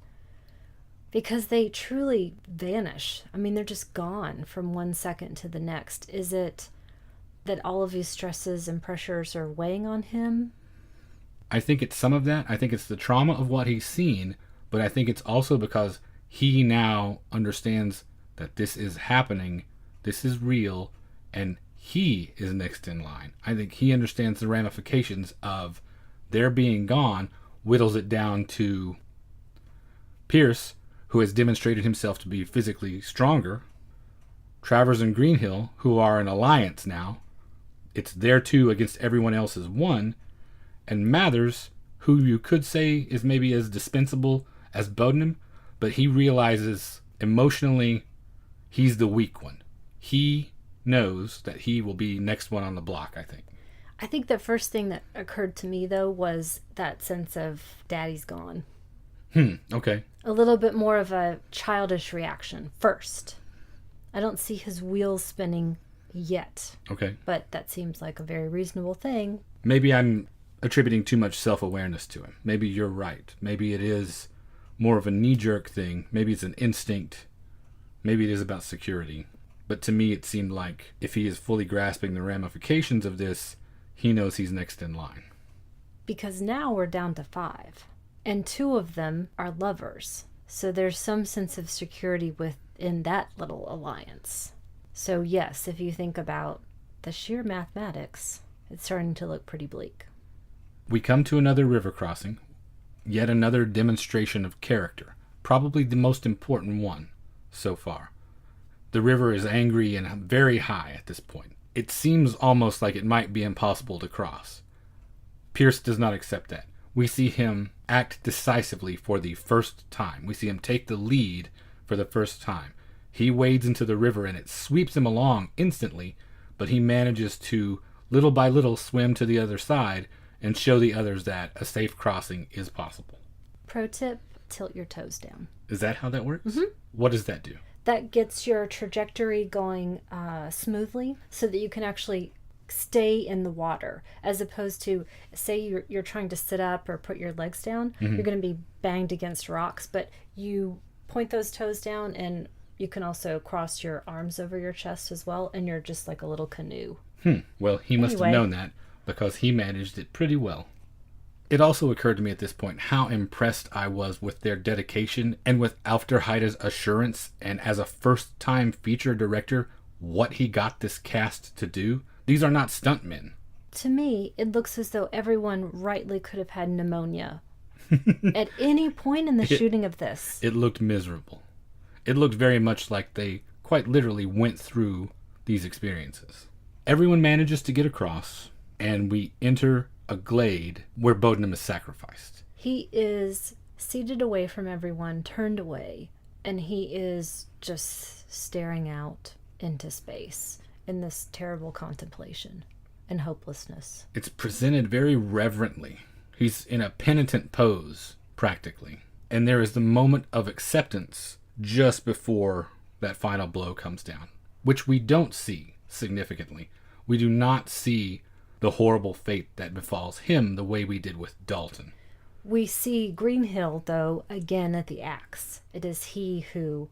because they truly vanish? I mean, they're just gone from one second to the next. Is it that all of these stresses and pressures are weighing on him? I think it's some of that. I think it's the trauma of what he's seen, but I think it's also because he now understands that this is happening, this is real, and he is next in line. I think he understands the ramifications of their being gone, whittles it down to Pierce, who has demonstrated himself to be physically stronger, Travers and Greenhill, who are an alliance now. It's their two against everyone else as one, and Mathers, who you could say is maybe as dispensable as Bodenham, but he realizes emotionally he's the weak one. He knows that he will be next one on the block, I think. I think the first thing that occurred to me, though, was that sense of Daddy's gone. Okay. A little bit more of a childish reaction first. I don't see his wheels spinning yet. Okay. But that seems like a very reasonable thing. Maybe I'm attributing too much self-awareness to him. Maybe you're right. Maybe it is more of a knee-jerk thing. Maybe it's an instinct. Maybe it is about security. But to me, it seemed like if he is fully grasping the ramifications of this, he knows he's next in line. Because now we're down to 5. And 2 of them are lovers. So there's some sense of security within that little alliance. So yes, if you think about the sheer mathematics, it's starting to look pretty bleak. We come to another river crossing. Yet another demonstration of character. Probably the most important one so far. The river is angry and very high at this point. It seems almost like it might be impossible to cross. Pierce does not accept that. We see him act decisively for the first time. We see him take the lead for the first time. He wades into the river and it sweeps him along instantly, but he manages to, little by little, swim to the other side and show the others that a safe crossing is possible. Pro tip, tilt your toes down. Is that how that works? Mm-hmm. What does that do? That gets your trajectory going smoothly so that you can actually stay in the water, as opposed to, say you're trying to sit up or put your legs down, you're going to be banged against rocks, but you point those toes down and you can also cross your arms over your chest as well, and you're just like a little canoe. Well, he must have known that because he managed it pretty well. It also occurred to me at this point how impressed I was with their dedication and with Aufderheide's assurance, and as a first-time feature director, what he got this cast to do. These are not stuntmen. To me, it looks as though everyone rightly could have had pneumonia at any point in the shooting of this. It looked miserable. It looked very much like they quite literally went through these experiences. Everyone manages to get across, and we enter a glade where Bodenham is sacrificed. He is seated away from everyone, turned away, and he is just staring out into space in this terrible contemplation and hopelessness. It's presented very reverently. He's in a penitent pose, practically. And there is the moment of acceptance just before that final blow comes down, which we don't see significantly. We do not see the horrible fate that befalls him the way we did with Dalton. We see Greenhill, though, again at the axe. It is he who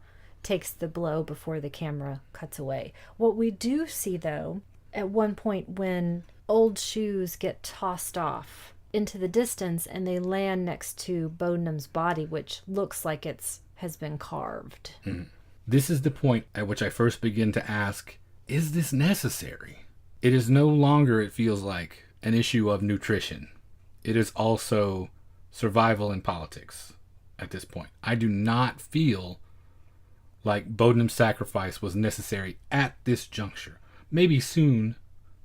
takes the blow before the camera cuts away. What we do see, though, at one point when old shoes get tossed off into the distance and they land next to Bodenham's body, which looks like has been carved. This is the point at which I first begin to ask, is this necessary? It is no longer, it feels like, an issue of nutrition. It is also survival and politics at this point. I do not feel like Bodenham's sacrifice was necessary at this juncture. Maybe soon,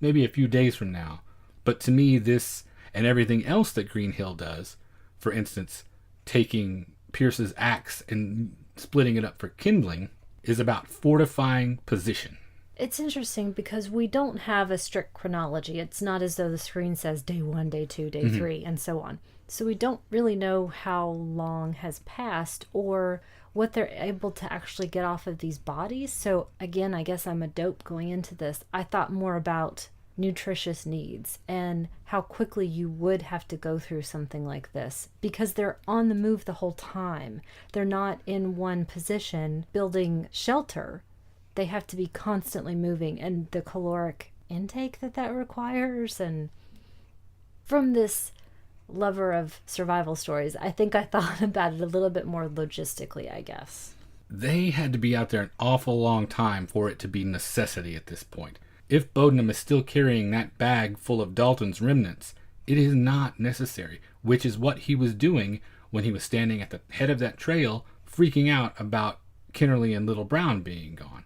maybe a few days from now. But to me, this and everything else that Greenhill does, for instance, taking Pierce's axe and splitting it up for kindling, is about fortifying position. It's interesting because we don't have a strict chronology. It's not as though the screen says day 1, day 2, day 3, and so on. So we don't really know how long has passed or what they're able to actually get off of these bodies. So again, I guess I'm a dope going into this. I thought more about nutritious needs and how quickly you would have to go through something like this because they're on the move the whole time. They're not in one position building shelter. They have to be constantly moving, and the caloric intake that requires. And from this lover of survival stories, I think I thought about it a little bit more logistically, I guess. They had to be out there an awful long time for it to be necessity at this point. If Bodenham is still carrying that bag full of Dalton's remnants, it is not necessary, which is what he was doing when he was standing at the head of that trail, freaking out about Kennerly and Little Brown being gone.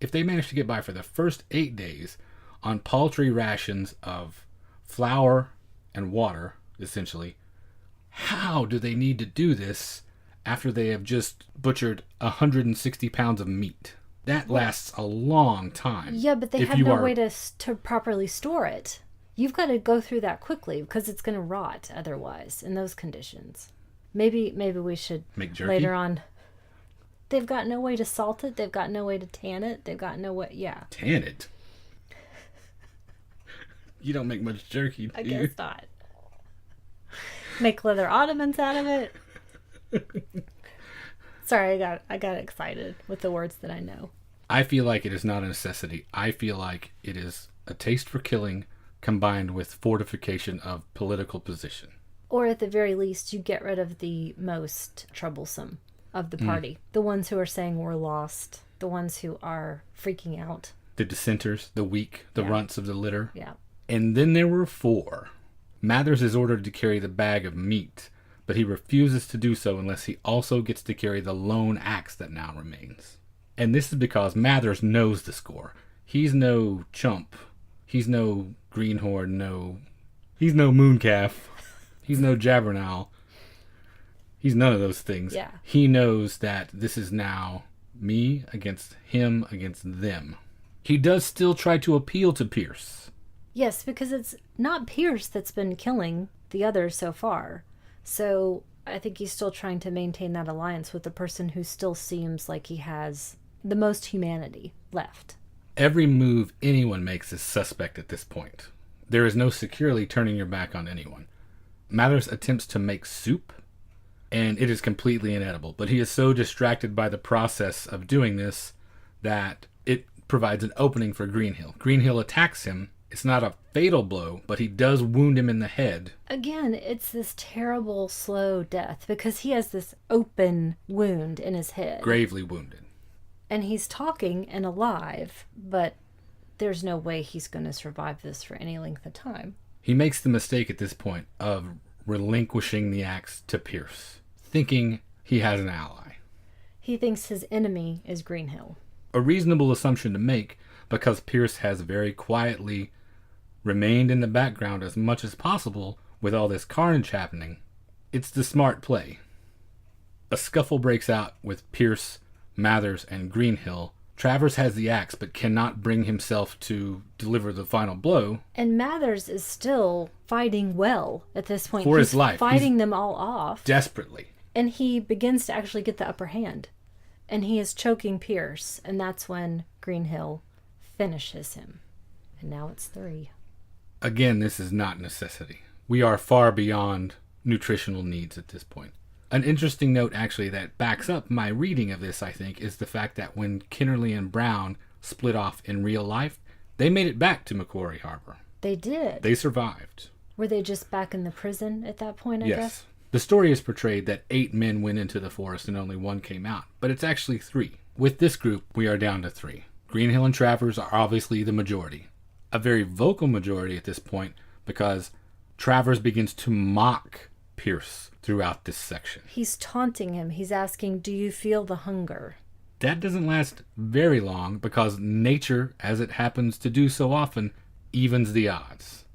If they managed to get by for the first 8 days on paltry rations of flour and water, essentially, how do they need to do this after they have just butchered 160 pounds of meat? That lasts a long time. Yeah, but they have no way to properly store it. You've got to go through that quickly because it's going to rot otherwise in those conditions. Maybe we should make jerky later on. They've got no way to salt it. They've got no way to tan it. They've got no way. Yeah. Tan it? You don't make much jerky, do I you? guess not. Make leather ottomans out of it. Sorry, I got excited with the words that I know. I feel like it is not a necessity. I feel like it is a taste for killing combined with fortification of political position. Or at the very least, you get rid of the most troublesome of the party. The ones who are saying we're lost. The ones who are freaking out. The dissenters, the weak, the runts of the litter. Yeah. And then there were 4. Mathers is ordered to carry the bag of meat, but he refuses to do so unless he also gets to carry the lone axe that now remains. And this is because Mathers knows the score. He's no chump. He's no greenhorn, he's no mooncalf. He's no jabbernow. He's none of those things. Yeah. He knows that this is now me against him against them. He does still try to appeal to Pierce. Yes, because it's not Pierce that's been killing the others so far. So I think he's still trying to maintain that alliance with the person who still seems like he has the most humanity left. Every move anyone makes is suspect at this point. There is no securely turning your back on anyone. Mathers attempts to make soup, and it is completely inedible. But he is so distracted by the process of doing this that it provides an opening for Greenhill. Greenhill attacks him. It's not a fatal blow, but he does wound him in the head. Again, it's this terrible, slow death because he has this open wound in his head. Gravely wounded. And he's talking and alive, but there's no way he's going to survive this for any length of time. He makes the mistake at this point of relinquishing the axe to Pierce, thinking he has an ally. He thinks his enemy is Greenhill. A reasonable assumption to make because Pierce has very quietly remained in the background as much as possible with all this carnage happening. It's the smart play. A scuffle breaks out with Pierce, Mathers, and Greenhill. Travers has the axe but cannot bring himself to deliver the final blow. And Mathers is still fighting well at this point. For his life. He's fighting them all off. Desperately. And he begins to actually get the upper hand. And he is choking Pierce. And that's when Greenhill finishes him. And now it's 3. Again, this is not necessity. We are far beyond nutritional needs at this point. An interesting note, actually, that backs up my reading of this, I think, is the fact that when Kennerly and Brown split off in real life, they made it back to Macquarie Harbor. They did. They survived. Were they just back in the prison at that point, I guess? The story is portrayed that 8 men went into the forest and only 1 came out, but it's actually 3. With this group, we are down to 3. Greenhill and Travers are obviously the majority. A very vocal majority at this point, because Travers begins to mock Pierce throughout this section. He's taunting him. He's asking, do you feel the hunger? That doesn't last very long, because nature, as it happens to do so often, evens the odds.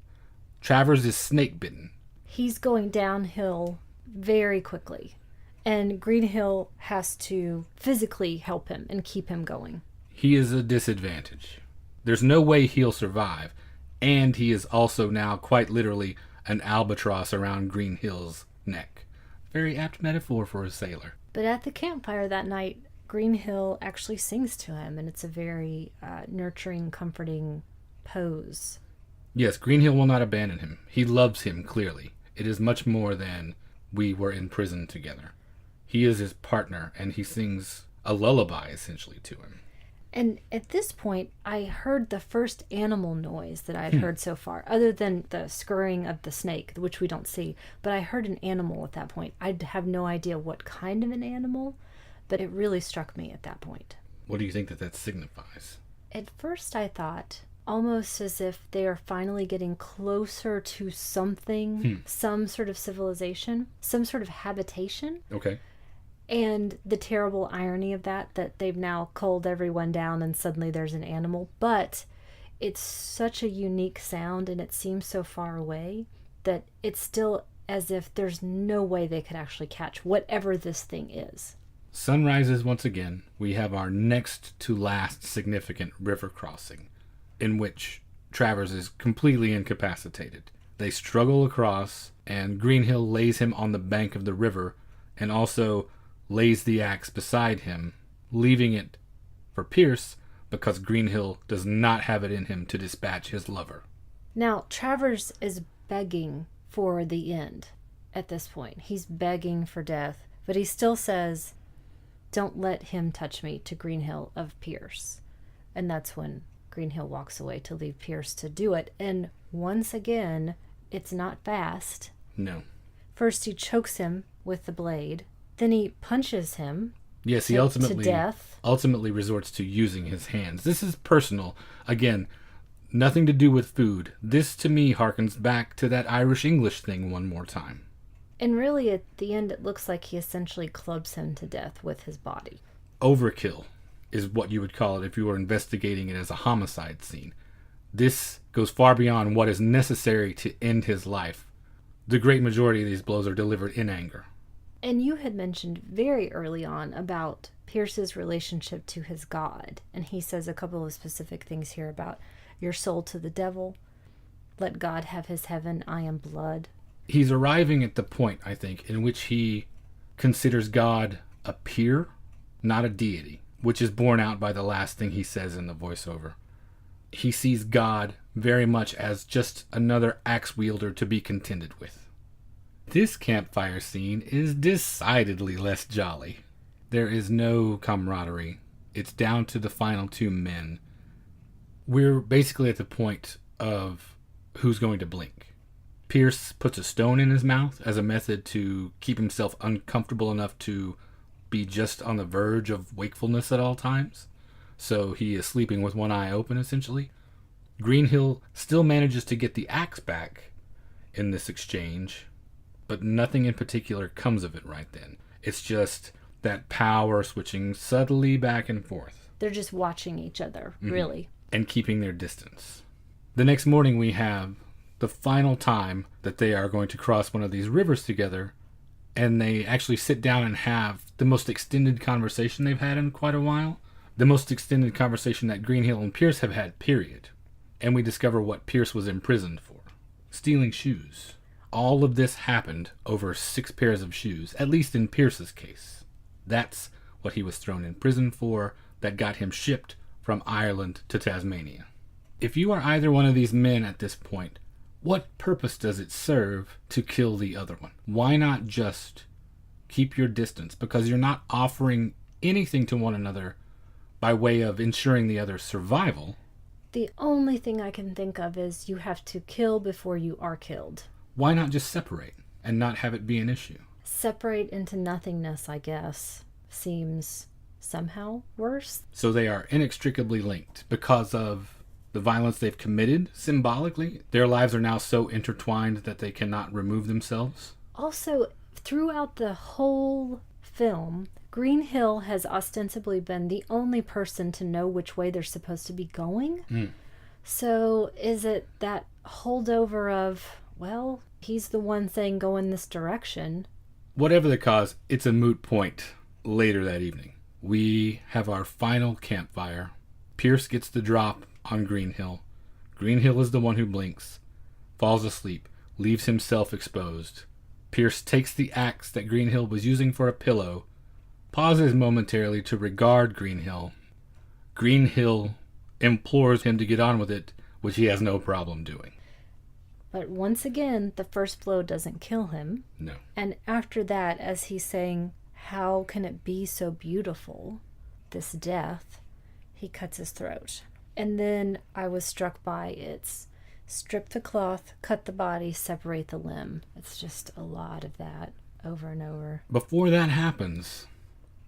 Travers is snake bitten. He's going downhill very quickly, and Greenhill has to physically help him and keep him going. He is a disadvantage. There's no way he'll survive, and he is also now quite literally an albatross around Greenhill's neck. Very apt metaphor for a sailor. But at the campfire that night, Greenhill actually sings to him, and it's a very nurturing, comforting pose. Yes, Greenhill will not abandon him. He loves him, clearly. It is much more than we were in prison together. He is his partner, and he sings a lullaby, essentially, to him. And at this point, I heard the first animal noise that I had heard so far, other than the scurrying of the snake, which we don't see. But I heard an animal at that point. I have no idea what kind of an animal, but it really struck me at that point. What do you think that signifies? At first, I thought almost as if they are finally getting closer to something, some sort of civilization, some sort of habitation. Okay. And the terrible irony of that they've now culled everyone down and suddenly there's an animal. But it's such a unique sound and it seems so far away that it's still as if there's no way they could actually catch whatever this thing is. Sun rises once again. We have our next to last significant river crossing, in which Travers is completely incapacitated. They struggle across, and Greenhill lays him on the bank of the river, and also lays the axe beside him, leaving it for Pierce because Greenhill does not have it in him to dispatch his lover. Now, Travers is begging for the end at this point. He's begging for death, but he still says, "Don't let him touch me," to Greenhill of Pierce. And that's when Greenhill walks away to leave Pierce to do it. And once again, it's not fast. No. First he chokes him with the blade. Then he punches him. Yes, he ultimately resorts to using his hands. This is personal. Again, nothing to do with food. This, to me, harkens back to that Irish-English thing one more time. And really, at the end, it looks like he essentially clubs him to death with his body. Overkill is what you would call it if you were investigating it as a homicide scene. This goes far beyond what is necessary to end his life. The great majority of these blows are delivered in anger. And you had mentioned very early on about Pierce's relationship to his God. And he says a couple of specific things here about your soul to the devil. Let God have his heaven. I am blood. He's arriving at the point, I think, in which he considers God a peer, not a deity, which is borne out by the last thing he says in the voiceover. He sees God very much as just another axe wielder to be contended with. This campfire scene is decidedly less jolly. There is no camaraderie. It's down to the final 2 men. We're basically at the point of who's going to blink. Pierce puts a stone in his mouth as a method to keep himself uncomfortable enough to be just on the verge of wakefulness at all times. So he is sleeping with one eye open, essentially. Greenhill still manages to get the axe back in this exchange, but nothing in particular comes of it right then. It's just that power switching subtly back and forth. They're just watching each other, really. And keeping their distance. The next morning we have the final time that they are going to cross one of these rivers together, and they actually sit down and have the most extended conversation they've had in quite a while. The most extended conversation that Greenhill and Pierce have had, period. And we discover what Pierce was imprisoned for. Stealing shoes. All of this happened over 6 pairs of shoes, at least in Pierce's case. That's what he was thrown in prison for, that got him shipped from Ireland to Tasmania. If you are either one of these men at this point, what purpose does it serve to kill the other one? Why not just keep your distance, because you're not offering anything to one another by way of ensuring the other's survival. The only thing I can think of is you have to kill before you are killed. Why not just separate and not have it be an issue? Separate into nothingness, I guess, seems somehow worse. So they are inextricably linked because of the violence they've committed symbolically. Their lives are now so intertwined that they cannot remove themselves. Also, throughout the whole film, Green Hill has ostensibly been the only person to know which way they're supposed to be going. So is it that holdover of, well, he's the one saying go in this direction? Whatever the cause, it's a moot point later that evening. We have our final campfire. Pierce gets the drop on Green Hill. Green Hill is the one who blinks, falls asleep, leaves himself exposed. Pierce takes the axe that Green Hill was using for a pillow, pauses momentarily to regard Green Hill. Green Hill implores him to get on with it, which he has no problem doing. But once again, the first blow doesn't kill him. No. And after that, as he's saying, how can it be so beautiful, this death, he cuts his throat. And then I was struck by it's strip the cloth, cut the body, separate the limb. It's just a lot of that over and over. Before that happens,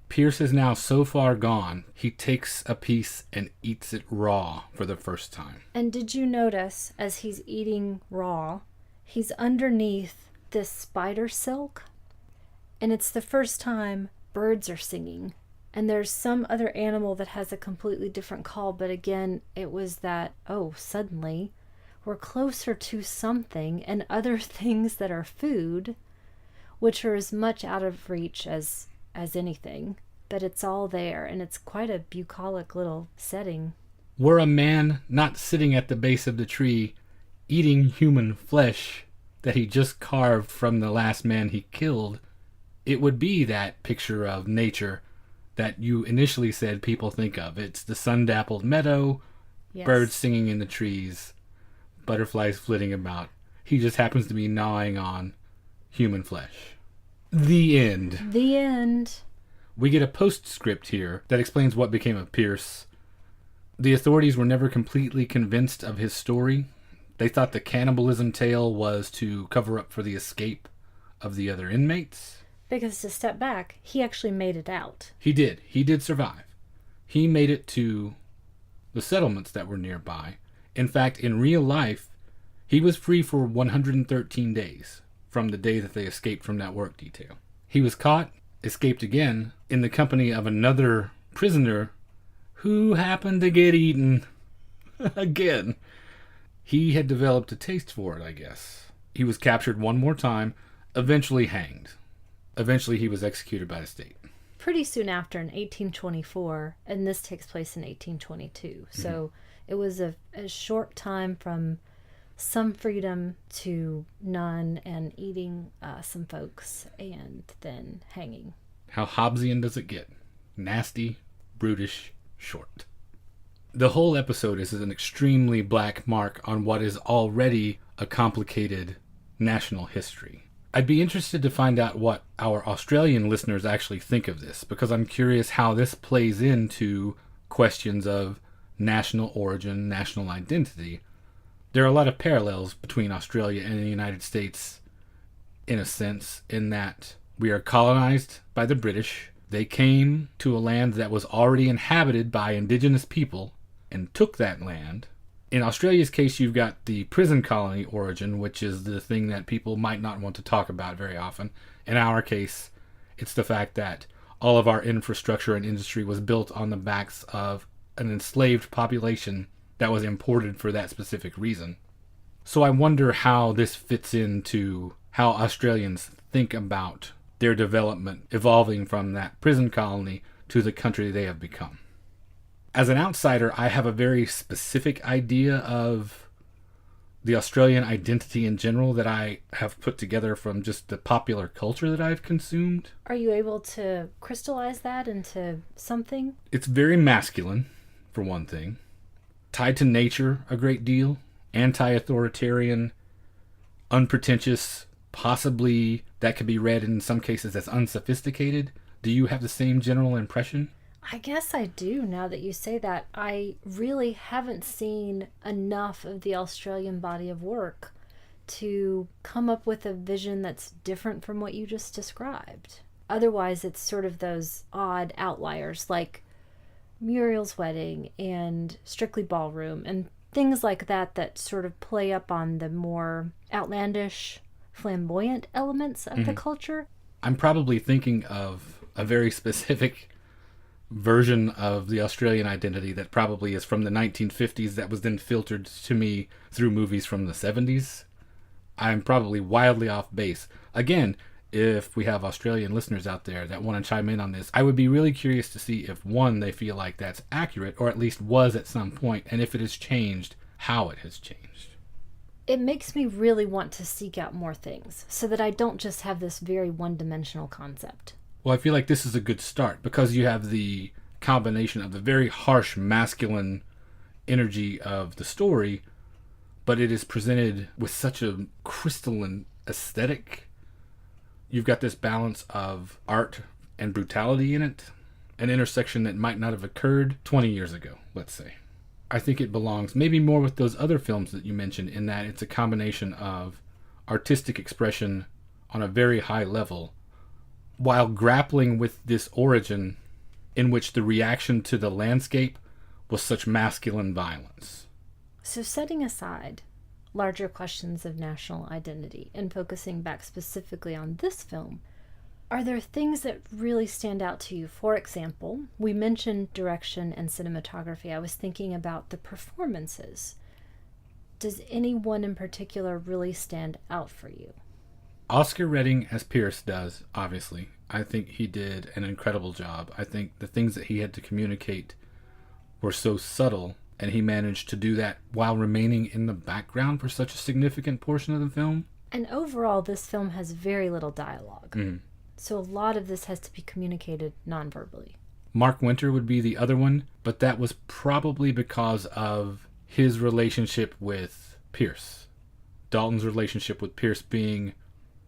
Pierce is now so far gone, he takes a piece and eats it raw for the first time. And did you notice, as he's eating raw, he's underneath this spider silk? And it's the first time birds are singing. And there's some other animal that has a completely different call, but again, it was that, oh, suddenly we're closer to something and other things that are food, which are as much out of reach as anything, but it's all there, and it's quite a bucolic little setting. Were a man not sitting at the base of the tree eating human flesh that he just carved from the last man he killed, it would be that picture of nature that you initially said people think of. It's the sun-dappled meadow, yes, birds singing in the trees, butterflies flitting about. He just happens to be gnawing on human flesh. The end. The end. We get a postscript here that explains what became of Pierce. The authorities were never completely convinced of his story. They thought the cannibalism tale was to cover up for the escape of the other inmates. Because to step back, he actually made it out. He did. He did survive. He made it to the settlements that were nearby. In fact, in real life, he was free for 113 days from the day that they escaped from that work detail. He was caught, escaped again, in the company of another prisoner who happened to get eaten again. He had developed a taste for it, I guess. He was captured one more time, eventually hanged. Eventually he was executed by the state. Pretty soon after, in 1824, and this takes place in 1822. So it was a short time from some freedom to none, and eating some folks, and then hanging. How Hobbesian does it get? Nasty, brutish, short. The whole episode is an extremely black mark on what is already a complicated national history. I'd be interested to find out what our Australian listeners actually think of this, because I'm curious how this plays into questions of national origin, national identity. There are a lot of parallels between Australia and the United States, in a sense, in that we are colonized by the British. They came to a land that was already inhabited by indigenous people and took that land. In Australia's case, you've got the prison colony origin, which is the thing that people might not want to talk about very often. In our case, it's the fact that all of our infrastructure and industry was built on the backs of an enslaved population that was imported for that specific reason. So I wonder how this fits into how Australians think about their development evolving from that prison colony to the country they have become. As an outsider, I have a very specific idea of the Australian identity in general that I have put together from just the popular culture that I've consumed. Are you able to crystallize that into something? It's very masculine, for one thing. Tied to nature a great deal. Anti-authoritarian, unpretentious, possibly that could be read in some cases as unsophisticated. Do you have the same general impression? I guess I do now that you say that. I really haven't seen enough of the Australian body of work to come up with a vision that's different from what you just described. Otherwise, it's sort of those odd outliers like Muriel's Wedding and Strictly Ballroom and things like that that sort of play up on the more outlandish, flamboyant elements of the culture. I'm probably thinking of a very specific version of the Australian identity that probably is from the 1950s that was then filtered to me through movies from the 70s. I'm probably wildly off base. Again, if we have Australian listeners out there that want to chime in on this, I would be really curious to see if, one, they feel like that's accurate, or at least was at some point, and if it has changed, how it has changed. It makes me really want to seek out more things so that I don't just have this very one-dimensional concept. Well, I feel like this is a good start because you have the combination of the very harsh masculine energy of the story, but it is presented with such a crystalline aesthetic. You've got this balance of art and brutality in it, an intersection that might not have occurred 20 years ago, let's say. I think it belongs maybe more with those other films that you mentioned in that it's a combination of artistic expression on a very high level while grappling with this origin in which the reaction to the landscape was such masculine violence. So setting aside larger questions of national identity and focusing back specifically on this film, are there things that really stand out to you? For example, we mentioned direction and cinematography. I was thinking about the performances. Does anyone in particular really stand out for you? Oscar Redding as Pierce does, obviously. I think he did an incredible job. I think the things that he had to communicate were so subtle, and he managed to do that while remaining in the background for such a significant portion of the film. And overall, this film has very little dialogue. So a lot of this has to be communicated non-verbally. Mark Winter would be the other one, but that was probably because of his relationship with Pierce. Dalton's relationship with Pierce being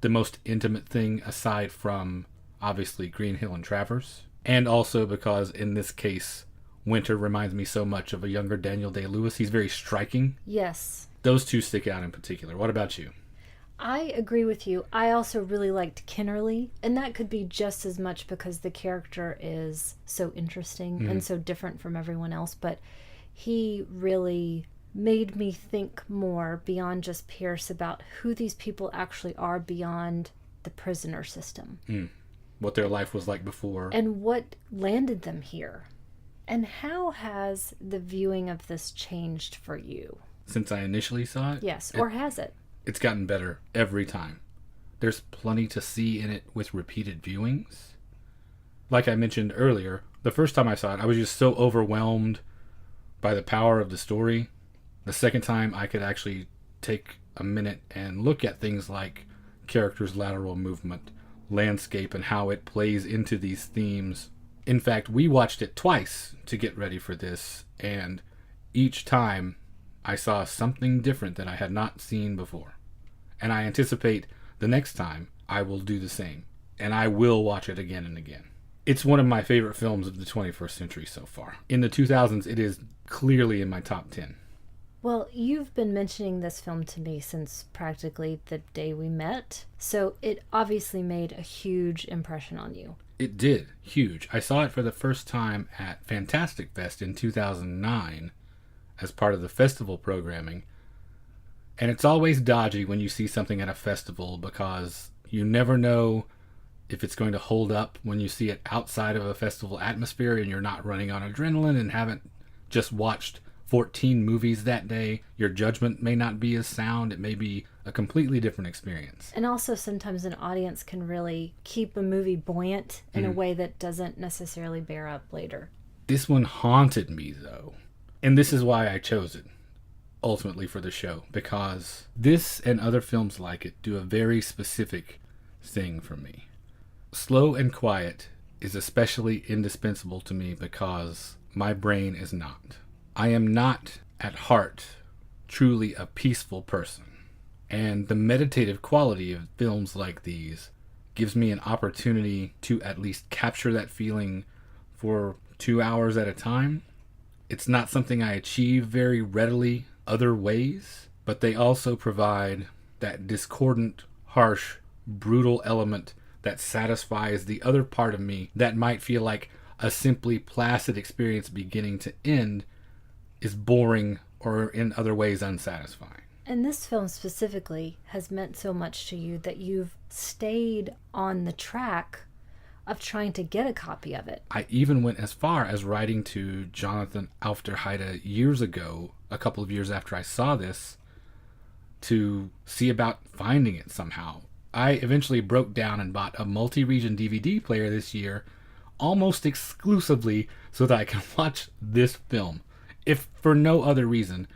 the most intimate thing aside from, obviously, Green Hill and Travers. And also because, in this case, Winter reminds me so much of a younger Daniel Day-Lewis. He's very striking. Yes. Those two stick out in particular. What about you? I agree with you. I also really liked Kennerly, and that could be just as much because the character is so interesting and so different from everyone else, but he really made me think more beyond just Pierce about who these people actually are beyond the prisoner system. What their life was like before. And what landed them here. And how has the viewing of this changed for you? Since I initially saw it? Yes, or has it? It's gotten better every time. There's plenty to see in it with repeated viewings. Like I mentioned earlier, the first time I saw it, I was just so overwhelmed by the power of the story. The second time, I could actually take a minute and look at things like characters' lateral movement, landscape, and how it plays into these themes. In fact, we watched it twice to get ready for this, and each time I saw something different that I had not seen before. And I anticipate the next time I will do the same, and I will watch it again and again. It's one of my favorite films of the 21st century so far. In the 2000s, it is clearly in my top 10. Well, you've been mentioning this film to me since practically the day we met, so it obviously made a huge impression on you. It did. Huge. I saw it for the first time at Fantastic Fest in 2009 as part of the festival programming. And it's always dodgy when you see something at a festival because you never know if it's going to hold up when you see it outside of a festival atmosphere and you're not running on adrenaline and haven't just watched 14 movies that day. Your judgment may not be as sound. It may be a completely different experience. And also sometimes an audience can really keep a movie buoyant in a way that doesn't necessarily bear up later. This one haunted me, though. And this is why I chose it, ultimately, for the show. Because this and other films like it do a very specific thing for me. Slow and quiet is especially indispensable to me because my brain is not. I am not, at heart, truly a peaceful person. And the meditative quality of films like these gives me an opportunity to at least capture that feeling for 2 hours at a time. It's not something I achieve very readily other ways, but they also provide that discordant, harsh, brutal element that satisfies the other part of me that might feel like a simply placid experience beginning to end is boring or in other ways unsatisfying. And this film specifically has meant so much to you that you've stayed on the track of trying to get a copy of it. I even went as far as writing to Jonathan Aufderheide years ago, a couple of years after I saw this, to see about finding it somehow. I eventually broke down and bought a multi-region DVD player this year, almost exclusively so that I can watch this film. If for no other reason,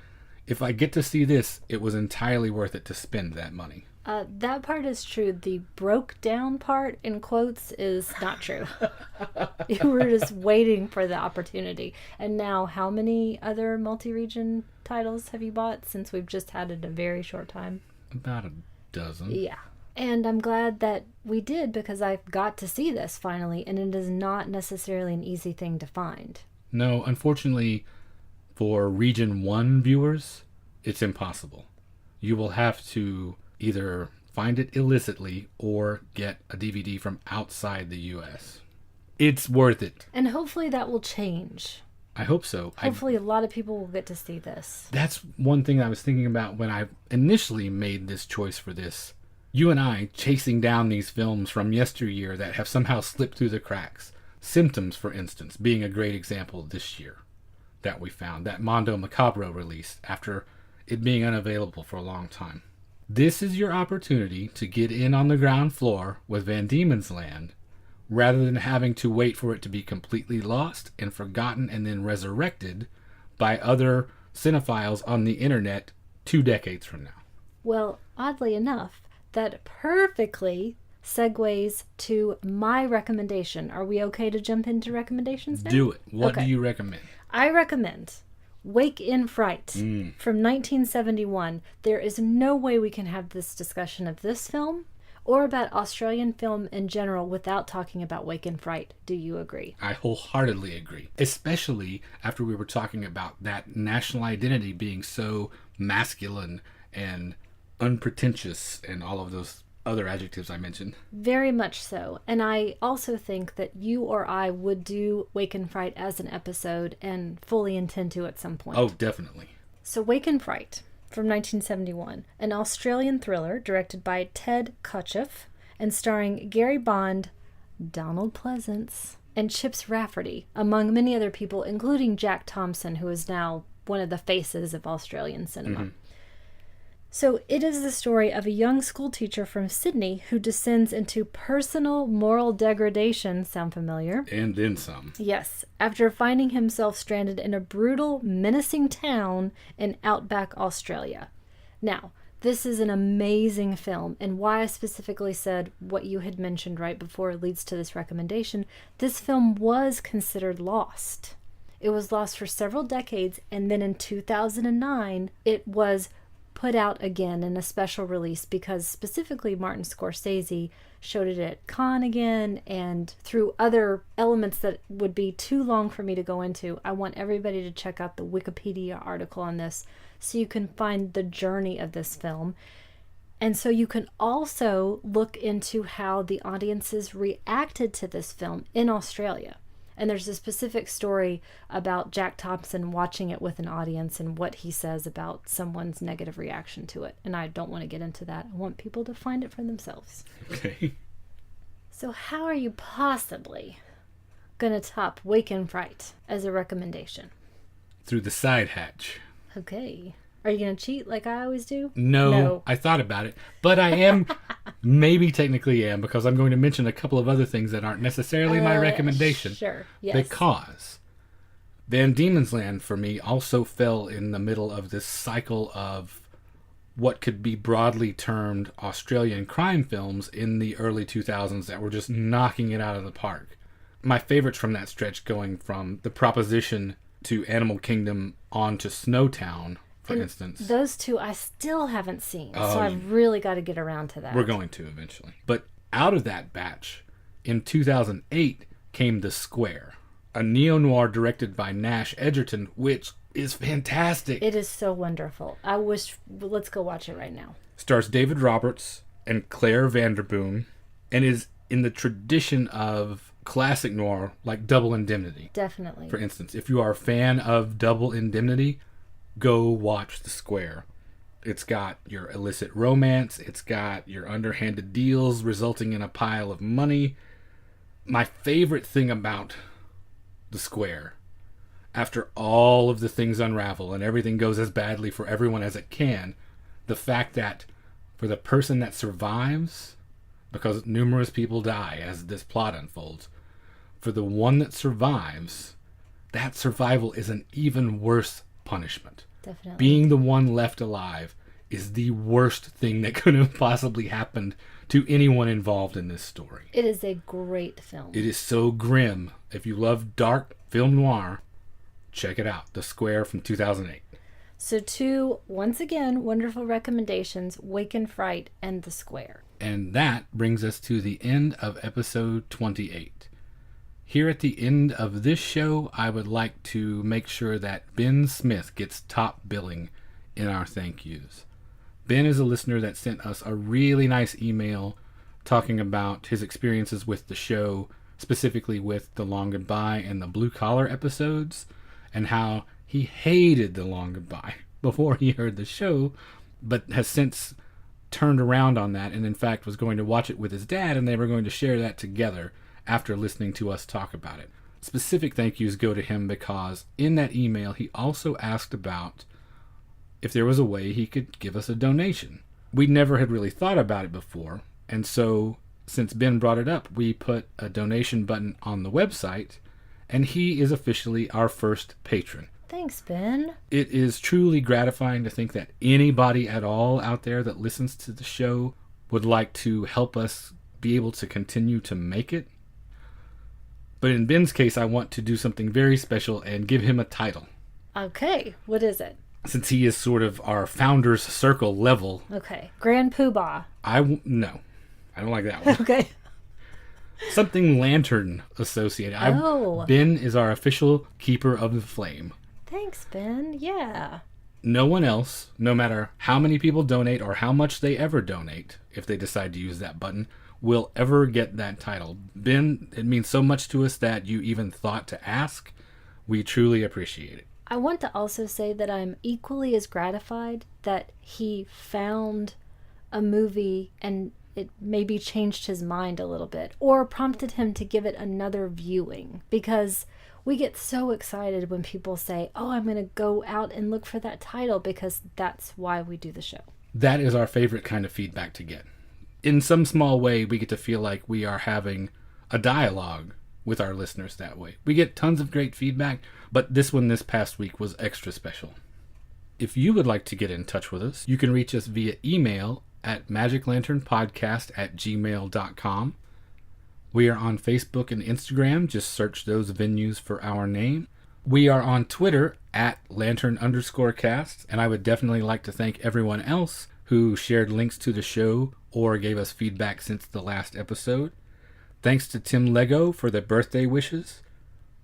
if I get to see this, it was entirely worth it to spend that money. That part is true. The broke down part, in quotes, is not true. You were just waiting for the opportunity. And now, how many other multi-region titles have you bought since we've just had it a very short time? About a dozen. Yeah. And I'm glad that we did, because I got to see this finally, and it is not necessarily an easy thing to find. No, unfortunately, for Region 1 viewers, it's impossible. You will have to either find it illicitly or get a DVD from outside the U.S. It's worth it. And hopefully that will change. I hope so. Hopefully a lot of people will get to see this. That's one thing I was thinking about when I initially made this choice for this. You and I chasing down these films from yesteryear that have somehow slipped through the cracks. Symptoms, for instance, being a great example this year that we found. That Mondo Macabro release after it being unavailable for a long time. This is your opportunity to get in on the ground floor with Van Diemen's Land, rather than having to wait for it to be completely lost and forgotten and then resurrected by other cinephiles on the internet 2 decades from now. Well, oddly enough, that perfectly segues to my recommendation. Are we okay to jump into recommendations now? Do it. What do you recommend? I recommend Wake in Fright from 1971. There is no way we can have this discussion of this film or about Australian film in general without talking about Wake in Fright. Do you agree? I wholeheartedly agree. Especially after we were talking about that national identity being so masculine and unpretentious and all of those other adjectives I mentioned. Very much so. And I also think that you or I would do Wake in Fright as an episode and fully intend to at some point. Oh, definitely. So Wake in Fright from 1971, an Australian thriller directed by Ted Kotcheff and starring Gary Bond, Donald Pleasance, and Chips Rafferty, among many other people, including Jack Thompson, who is now one of the faces of Australian cinema. Mm-hmm. So it is the story of a young school teacher from Sydney who descends into personal moral degradation. Sound familiar? And then some. Yes, after finding himself stranded in a brutal, menacing town in outback Australia. Now, this is an amazing film, and why I specifically said what you had mentioned right before leads to this recommendation. This film was considered lost. It was lost for several decades, and then in 2009, it was put out again in a special release because specifically Martin Scorsese showed it at Cannes again, and through other elements that would be too long for me to go into. I want everybody to check out the Wikipedia article on this so you can find the journey of this film. And so you can also look into how the audiences reacted to this film in Australia. And there's a specific story about Jack Thompson watching it with an audience and what he says about someone's negative reaction to it. And I don't want to get into that. I want people to find it for themselves. Okay. So how are you possibly going to top Wake in Fright as a recommendation? Through the side hatch. Okay. Are you going to cheat like I always do? No. I thought about it. But I am, maybe technically am, because I'm going to mention a couple of other things that aren't necessarily my recommendation. Sure, yes. Because Van Diemen's Land, for me, also fell in the middle of this cycle of what could be broadly termed Australian crime films in the early 2000s that were just knocking it out of the park. My favorites from that stretch going from The Proposition to Animal Kingdom on to Snowtown for instance. Those two I still haven't seen, Oh, so I've really got to get around to that. We're going to eventually. But out of that batch, in 2008 came The Square, a neo-noir directed by Nash Edgerton, which is fantastic. It is so wonderful. Let's go watch it right now. Stars David Roberts and Claire Vanderboom, and is in the tradition of classic noir like Double Indemnity. Definitely. For instance, if you are a fan of Double Indemnity, go watch The Square. It's got your illicit romance. It's got your underhanded deals resulting in a pile of money. My favorite thing about The Square, after all of the things unravel and everything goes as badly for everyone as it can, the fact that for the person that survives, because numerous people die as this plot unfolds, for the one that survives, that survival is an even worse punishment. Definitely. Being the one left alive is the worst thing that could have possibly happened to anyone involved in this story. It is a great film. It is so grim. If you love dark film noir, check it out. The Square from 2008. So two, once again, wonderful recommendations, Wake and Fright and The Square. And that brings us to the end of episode 28. Here at the end of this show, I would like to make sure that Ben Smith gets top billing in our thank yous. Ben is a listener that sent us a really nice email talking about his experiences with the show, specifically with The Long Goodbye and the Blue Collar episodes, and how he hated The Long Goodbye before he heard the show, but has since turned around on that and in fact was going to watch it with his dad, and they were going to share that together after listening to us talk about it. Specific thank yous go to him because in that email he also asked about if there was a way he could give us a donation. We never had really thought about it before, and so since Ben brought it up, we put a donation button on the website, and he is officially our first patron. Thanks, Ben. It is truly gratifying to think that anybody at all out there that listens to the show would like to help us be able to continue to make it. But in Ben's case, I want to do something very special and give him a title. Okay, what is it? Since he is sort of our Founders Circle level. Okay, Grand Poobah. No, I don't like that one. Okay. Something lantern associated. Oh. Ben is our official keeper of the flame. Thanks, Ben. Yeah. No one else, no matter how many people donate or how much they ever donate, if they decide to use that button, will ever get that title. Ben, it means so much to us that you even thought to ask. We truly appreciate it. I want to also say that I'm equally as gratified that he found a movie and it maybe changed his mind a little bit or prompted him to give it another viewing, because we get so excited when people say, oh, I'm going to go out and look for that title, because that's why we do the show. That is our favorite kind of feedback to get. In some small way, we get to feel like we are having a dialogue with our listeners that way. We get tons of great feedback, but this one this past week was extra special. If you would like to get in touch with us, you can reach us via email at magiclanternpodcast@gmail.com. We are on Facebook and Instagram. Just search those venues for our name. We are on Twitter at lantern_cast, and I would definitely like to thank everyone else who shared links to the show or gave us feedback since the last episode. Thanks to Tim Lego for the birthday wishes,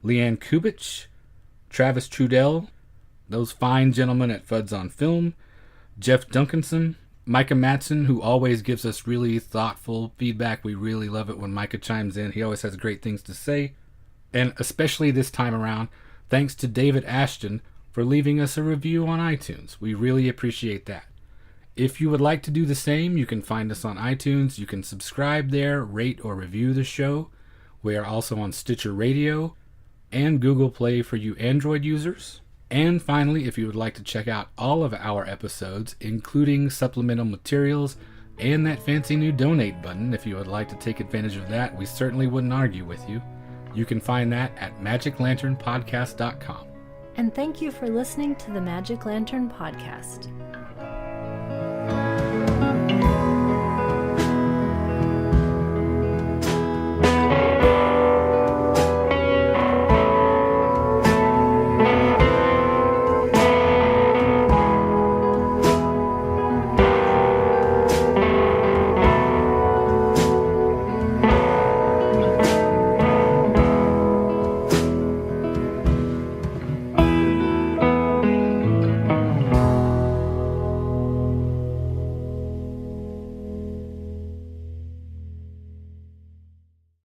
Leanne Kubich, Travis Trudell, those fine gentlemen at Fuds on Film, Jeff Duncanson, Micah Matson, who always gives us really thoughtful feedback. We really love it when Micah chimes in. He always has great things to say. And especially this time around, thanks to David Ashton for leaving us a review on iTunes. We really appreciate that. If you would like to do the same, you can find us on iTunes. You can subscribe there, rate or review the show. We are also on Stitcher Radio and Google Play for you Android users. And finally, if you would like to check out all of our episodes, including supplemental materials and that fancy new donate button, if you would like to take advantage of that, we certainly wouldn't argue with you. You can find that at magiclanternpodcast.com. And thank you for listening to the Magic Lantern Podcast.